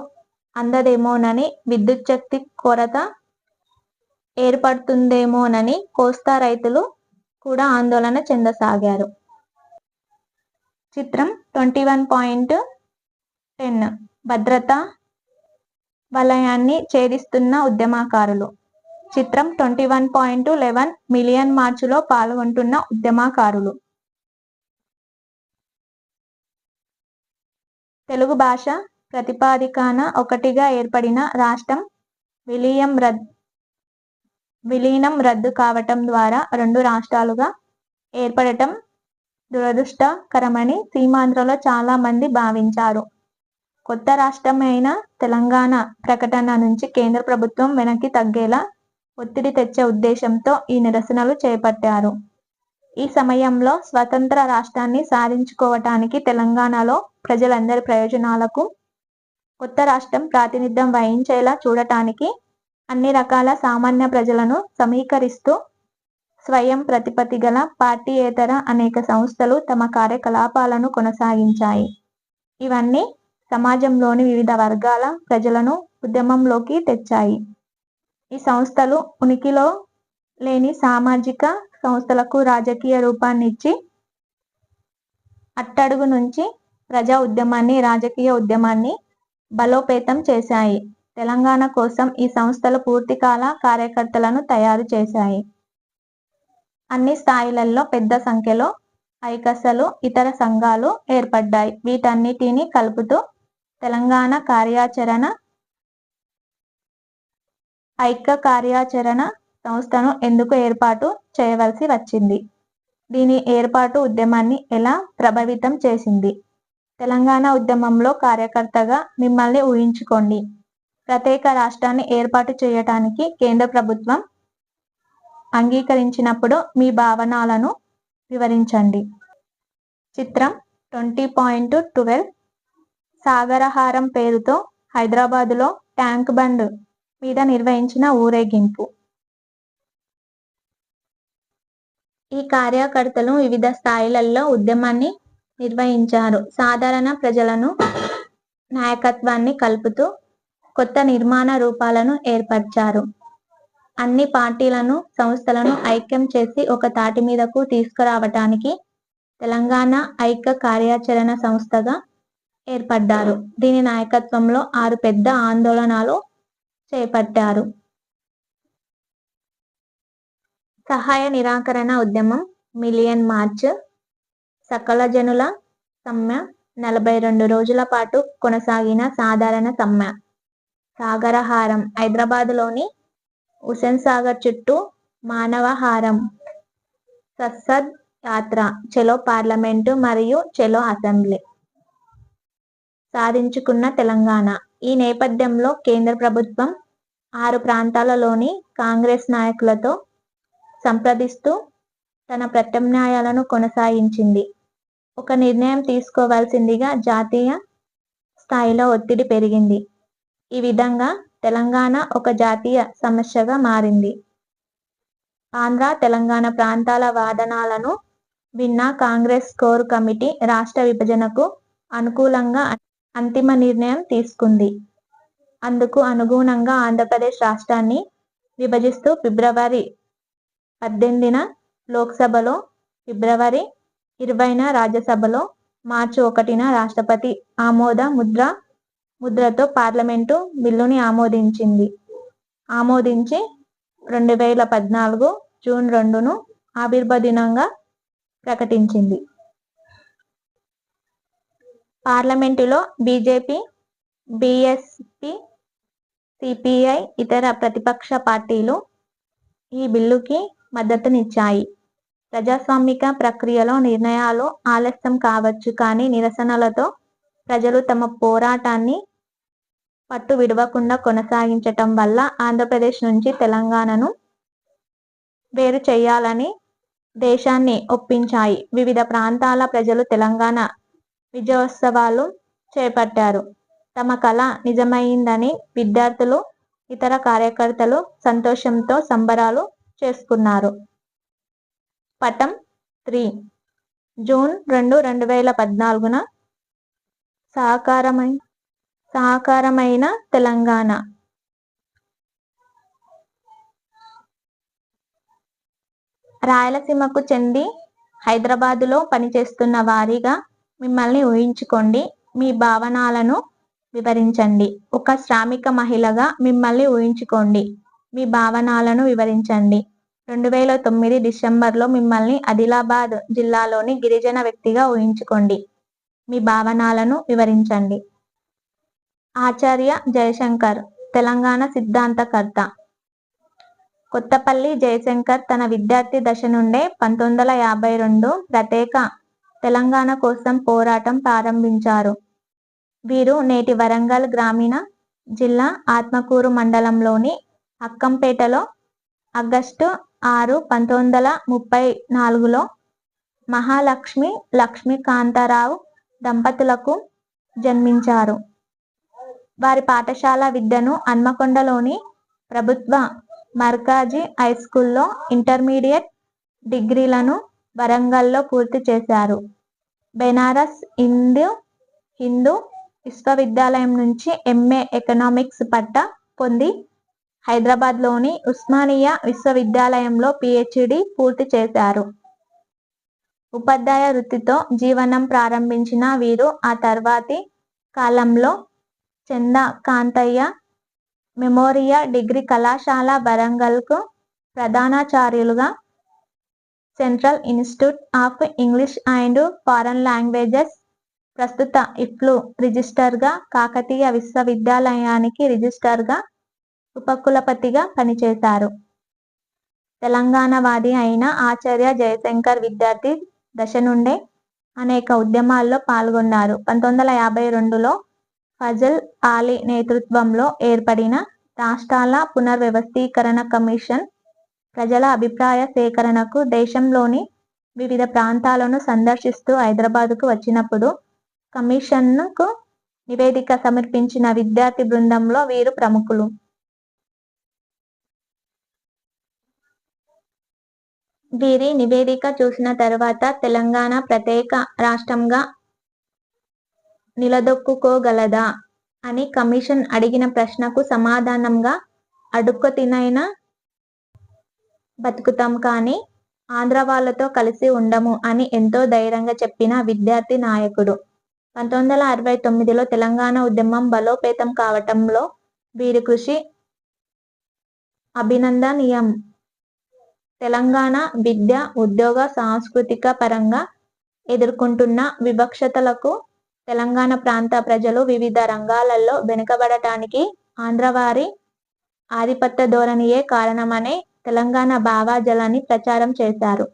అందదేమోనని, విద్యుచ్ఛక్తి కొరత ఏర్పడుతుందేమోనని కోస్తా రైతులు కూడా ఆందోళన చెందసాగారు. చిత్రం 21.10. భద్రతా వలయాన్ని ఛేదిస్తున్న ఉద్యమకారులు. చిత్రం 21.11. మిలియన్ మార్చులో పాల్గొంటున్న ఉద్యమకారులు. తెలుగు భాష ప్రతిపాదికన ఒకటిగా ఏర్పడిన రాష్ట్రం విలీనం రద్దు కావటం ద్వారా రెండు రాష్ట్రాలుగా ఏర్పడటం దురదృష్టకరమని సీమాంధ్రలో చాలా మంది భావించారు. కొత్త రాష్ట్రమైన తెలంగాణ ప్రకటన నుంచి కేంద్ర ప్రభుత్వం వెనక్కి తగ్గేలా ఒత్తిడి తెచ్చే ఉద్దేశంతో ఈ నిరసనలు చేపట్టారు. ఈ సమయంలో స్వతంత్ర రాష్ట్రాన్ని సాధించుకోవటానికి తెలంగాణలో ప్రజలందరి ప్రయోజనాలకు కొత్త రాష్ట్రం ప్రాతినిధ్యం వహించేలా చూడటానికి అన్ని రకాల సామాన్య ప్రజలను సమీకరిస్తూ స్వయం ప్రతిపత్తి గల పార్టీయేతర అనేక సంస్థలు తమ కార్యకలాపాలను కొనసాగించాయి. ఇవన్నీ సమాజంలోని వివిధ వర్గాల ప్రజలను ఉద్యమంలోకి తెచ్చాయి. ఈ సంస్థలు ఉనికిలో లేని సామాజిక సంస్థలకు రాజకీయ రూపాన్నిచ్చి అట్టడుగు నుంచి ప్రజా ఉద్యమాన్ని, రాజకీయ ఉద్యమాన్ని బలోపేతం చేశాయి. తెలంగాణ కోసం ఈ సంస్థలు పూర్తికాల కార్యకర్తలను తయారు చేశాయి. అన్ని స్థాయిలలో పెద్ద సంఖ్యలో ఐకసలు, ఇతర సంఘాలు ఏర్పడ్డాయి. వీటన్నిటినీ కలుపుతూ తెలంగాణ ఐక్య కార్యాచరణ సంస్థను ఎందుకు ఏర్పాటు చేయవలసి వచ్చింది? దీని ఏర్పాటు ఉద్యమాన్ని ఎలా ప్రభావితం చేసింది? తెలంగాణ ఉద్యమంలో కార్యకర్తగా మిమ్మల్ని ఊహించుకోండి. ప్రత్యేక రాష్ట్రాన్ని ఏర్పాటు చేయటానికి కేంద్ర ప్రభుత్వం అంగీకరించినప్పుడు మీ భావనలను వివరించండి. చిత్రం 20.12 సాగరహారం పేరుతో హైదరాబాదులో ట్యాంక్ బండ్ మీద నిర్వహించిన ఊరేగింపు. ఈ కార్యకర్తలు వివిధ స్థాయిలలో ఉద్యమాన్ని నిర్వహించారు. సాధారణ ప్రజలను, నాయకత్వాన్ని కలుపుతూ కొత్త నిర్మాణ రూపాలను ఏర్పరిచారు. అన్ని పార్టీలను, సంస్థలను ఐక్యం చేసి ఒక తాటి మీదకు తీసుకురావటానికి తెలంగాణ ఐక్య కార్యాచరణ సంస్థగా ఏర్పడ్డారు. దీని నాయకత్వంలో 6 పెద్ద ఆందోళనలు చేపట్టారు. సహాయ నిరాకరణ ఉద్యమం, మిలియన్ మార్చ్, సకల జనుల సమ్మె, 42 రోజుల పాటు కొనసాగిన సాధారణ సమ్మె, సాగరహారం, హైదరాబాదులోని హుస్సేన్ సాగర్ చుట్టూ మానవహారం, సంసద్ యాత్ర, చలో పార్లమెంటు మరియు చలో అసెంబ్లీ. సాధించుకున్న తెలంగాణ. ఈ నేపథ్యంలో కేంద్ర ప్రభుత్వం 6 ప్రాంతాలలోని కాంగ్రెస్ నాయకులతో సంప్రదిస్తూ తన ప్రత్యామ్నాయాలను కొనసాగించింది. ఒక నిర్ణయం తీసుకోవాల్సిందిగా జాతీయ స్థాయిలో ఒత్తిడి పెరిగింది. ఈ విధంగా తెలంగాణ ఒక జాతీయ సమస్యగా మారింది. ఆంధ్ర, తెలంగాణ ప్రాంతాల వాదనలను విన్న కాంగ్రెస్ కోర్ కమిటీ రాష్ట్ర విభజనకు అనుకూలంగా అంతిమ నిర్ణయం తీసుకుంది. అందుకు అనుగుణంగా ఆంధ్రప్రదేశ్ రాష్ట్రాన్ని విభజిస్తూ ఫిబ్రవరి 18న లోక్సభలో, ఫిబ్రవరి 20న రాజ్యసభలో, మార్చి 1న రాష్ట్రపతి ఆమోద ముద్రతో పార్లమెంటు బిల్లుని ఆమోదించి 2014 జూన్ 2ను ఆవిర్భావ దినంగా ప్రకటించింది. పార్లమెంటులో బీజేపీ, బీఎస్పీ, సిపిఐ, ఇతర ప్రతిపక్ష పార్టీలు ఈ బిల్లుకి మద్దతునిచ్చాయి. ప్రజాస్వామిక ప్రక్రియలో నిర్ణయాలు ఆలస్యం కావచ్చు, కానీ నిరసనలతో ప్రజలు తమ పోరాటాన్ని పట్టు విడవకుండా కొనసాగించటం వల్ల ఆంధ్రప్రదేశ్ నుంచి తెలంగాణను వేరు చేయాలని దేశాన్ని ఒప్పించాయి. వివిధ ప్రాంతాల ప్రజలు తెలంగాణ విజయోత్సవాలు చేపట్టారు. తమ కల నిజమైందని విద్యార్థులు, ఇతర కార్యకర్తలు సంతోషంతో సంబరాలు చేసుకున్నారు. పటం 3 జూన్ 2, 2014న సహకారమైన తెలంగాణ. రాయలసీమకు చెంది హైదరాబాదులో పనిచేస్తున్న వారిగా మిమ్మల్ని ఊహించుకోండి. మీ భావనలను వివరించండి. ఒక శ్రామిక మహిళగా మిమ్మల్ని ఊహించుకోండి. మీ భావనలను వివరించండి. 2009 డిసెంబర్లో మిమ్మల్ని ఆదిలాబాద్ జిల్లాలోని గిరిజన వ్యక్తిగా ఊహించుకోండి. మీ భావనలను వివరించండి. ఆచార్య జయశంకర్, తెలంగాణ సిద్ధాంతకర్త. కొత్తపల్లి జయశంకర్ తన విద్యార్థి దశ నుండే 1952 ప్రత్యేక తెలంగాణ కోసం పోరాటం ప్రారంభించారు. వీరు నేటి వరంగల్ గ్రామీణ జిల్లా ఆత్మకూరు మండలంలోని అక్కంపేటలో ఆగస్టు 6, 1934లో మహాలక్ష్మి లక్ష్మీకాంతారావు దంపతులకు జన్మించారు. వారి పాఠశాల విద్యను హన్మకొండలోని ప్రభుత్వ మర్కాజీ హైస్కూల్లో, ఇంటర్మీడియట్ డిగ్రీలను వరంగల్లో పూర్తి చేశారు. బెనారస్ హిందూ విశ్వవిద్యాలయం నుంచి ఎంఏ ఎకనామిక్స్ పట్టా పొంది హైదరాబాద్లోని ఉస్మానియా విశ్వవిద్యాలయంలో పిహెచ్డి పూర్తి చేశారు. ఉపాధ్యాయ వృత్తితో జీవనం ప్రారంభించిన వీరు ఆ తర్వాతి కాలంలో చందా-కాంతయ్య మెమోరియల్ డిగ్రీ కళాశాల వరంగల్కు ప్రధానాచార్యులుగా, central institute of English and foreign languages ప్రస్తుత ఇఫ్లూ రిజిస్ట్రార్గా, కాకతీయ విశ్వవిద్యాలయానికి రిజిస్ట్రార్గా, ఉపకులపతిగా పనిచేశారు. తెలంగాణవాది అయిన ఆచార్య జయశంకర్ విద్యార్థి దశ నుండే అనేక ఉద్యమాల్లో పాల్గొన్నారు. 1952లో ఫజల్ ఆలీ నేతృత్వంలో ఏర్పడిన రాష్ట్రాల పునర్వ్యవస్థీకరణ కమిషన్ ప్రజల అభిప్రాయ సేకరణకు దేశంలోని వివిధ ప్రాంతాలను సందర్శిస్తూ హైదరాబాద్కు వచ్చినప్పుడు కమిషన్కు నివేదిక సమర్పించిన విద్యార్థి బృందంలో వీరు ప్రముఖులు. వీరి నివేదిక చూసిన తరువాత తెలంగాణ ప్రత్యేక రాష్ట్రంగా నిలదొక్కుకోగలదా అని కమిషన్ అడిగిన ప్రశ్నకు సమాధానంగా అడుక్కుతినైనా బతుకుతాం కానీ ఆంధ్ర వాళ్లతో కలిసి ఉండము అని ఎంతో ధైర్యంగా చెప్పిన విద్యార్థి నాయకుడు. 1969లో తెలంగాణ ఉద్యమం బలోపేతం కావటంలో వీరి కృషి అభినందనీయం. తెలంగాణ విద్య, ఉద్యోగ, సాంస్కృతిక పరంగా ఎదుర్కొంటున్న వివక్షతలకు తెలంగాణ ప్రాంత ప్రజలు వివిధ రంగాలలో వెనుకబడటానికి ఆంధ్రవారి ఆధిపత్య ధోరణియే కారణమనే తెలంగాణ భావజాలాన్ని ప్రచారం చేశారు.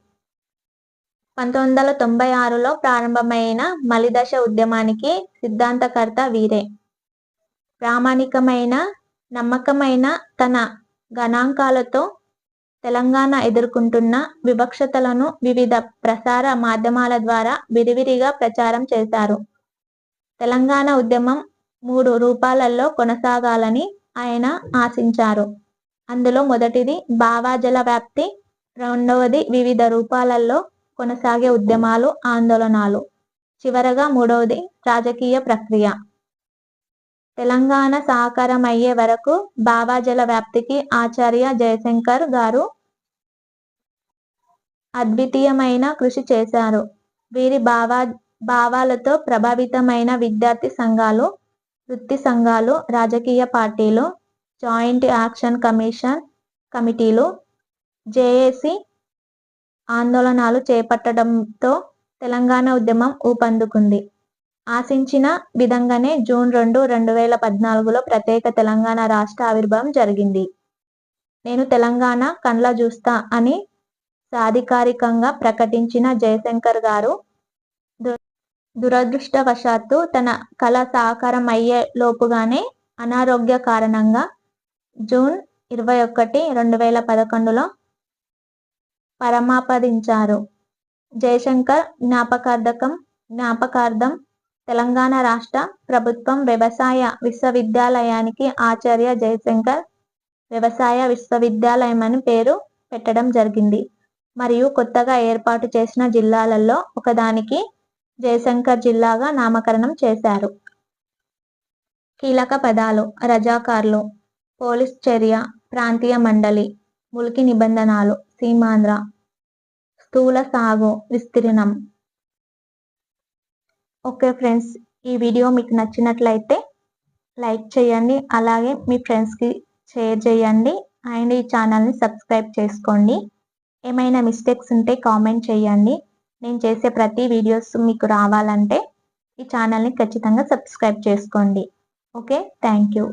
1996లో ప్రారంభమైన మలిదశ ఉద్యమానికి సిద్ధాంతకర్త వీరే. ప్రామాణికమైన, నమ్మకమైన తన గణాంకాలతో తెలంగాణ ఎదుర్కొంటున్న వివక్షతలను వివిధ ప్రసార మాధ్యమాల ద్వారా విరివిగా ప్రచారం చేశారు. తెలంగాణ ఉద్యమం 3 రూపాలలో కొనసాగాలని ఆయన ఆశించారు. అందులో మొదటిది భావజాల వ్యాప్తి, రెండవది వివిధ రూపాలలో కొనసాగే ఉద్యమాలు, ఆందోళనలు, చివరగా మూడవది రాజకీయ ప్రక్రియ. తెలంగాణ సాకారమయ్యే వరకు భావజాల వ్యాప్తికి ఆచార్య జయశంకర్ గారు అద్వితీయమైన కృషి చేశారు. వీరి భావాలతో ప్రభావితమైన విద్యార్థి సంఘాలు, వృత్తి సంఘాలు, రాజకీయ పార్టీలు, జాయింట్ యాక్షన్ కమిటీలు, జేఏసీ ఆందోళనలు చేపట్టడంతో తెలంగాణ ఉద్యమం ఊపందుకుంది. ఆశించిన విధంగానే జూన్ 2, 2014లో ప్రత్యేక తెలంగాణ రాష్ట్ర ఆవిర్భావం జరిగింది. నేను తెలంగాణ కండ్ల చూస్తా అని సాధికారికంగా ప్రకటించిన జయశంకర్ గారు దురదృష్టవశాత్తు తన కల సాకారం అయ్యే లోపుగానే అనారోగ్య కారణంగా జూన్ 21, 2011లో పరమాపదించారు. జయశంకర్ జ్ఞాపకార్థం తెలంగాణ రాష్ట్ర ప్రభుత్వం వ్యవసాయ విశ్వవిద్యాలయానికి ఆచార్య జయశంకర్ వ్యవసాయ విశ్వవిద్యాలయం అని పేరు పెట్టడం జరిగింది. మరియు కొత్తగా ఏర్పాటు చేసిన జిల్లాలలో ఒకదానికి జయశంకర్ జిల్లాగా నామకరణం చేశారు. కీలక పదాలు: రజాకార్లు, పోలీస్ చర్య, ప్రాంతీయ మండలి, ముల్కీ నిబంధనలు, సీమాంధ్ర, స్థూల సాగు విస్తీర్ణం. ఓకే ఫ్రెండ్స్, ఈ వీడియో మీకు నచ్చినట్లయితే లైక్ చేయండి, అలాగే మీ ఫ్రెండ్స్కి షేర్ చేయండి అండ్ ఈ ఛానల్ని సబ్స్క్రైబ్ చేసుకోండి. ఏమైనా మిస్టేక్స్ ఉంటే కామెంట్ చేయండి. నేను చేసే ప్రతి వీడియోస్ మీకు రావాలంటే ఈ ఛానల్ని ఖచ్చితంగా సబ్స్క్రైబ్ చేసుకోండి. Okay, thank you.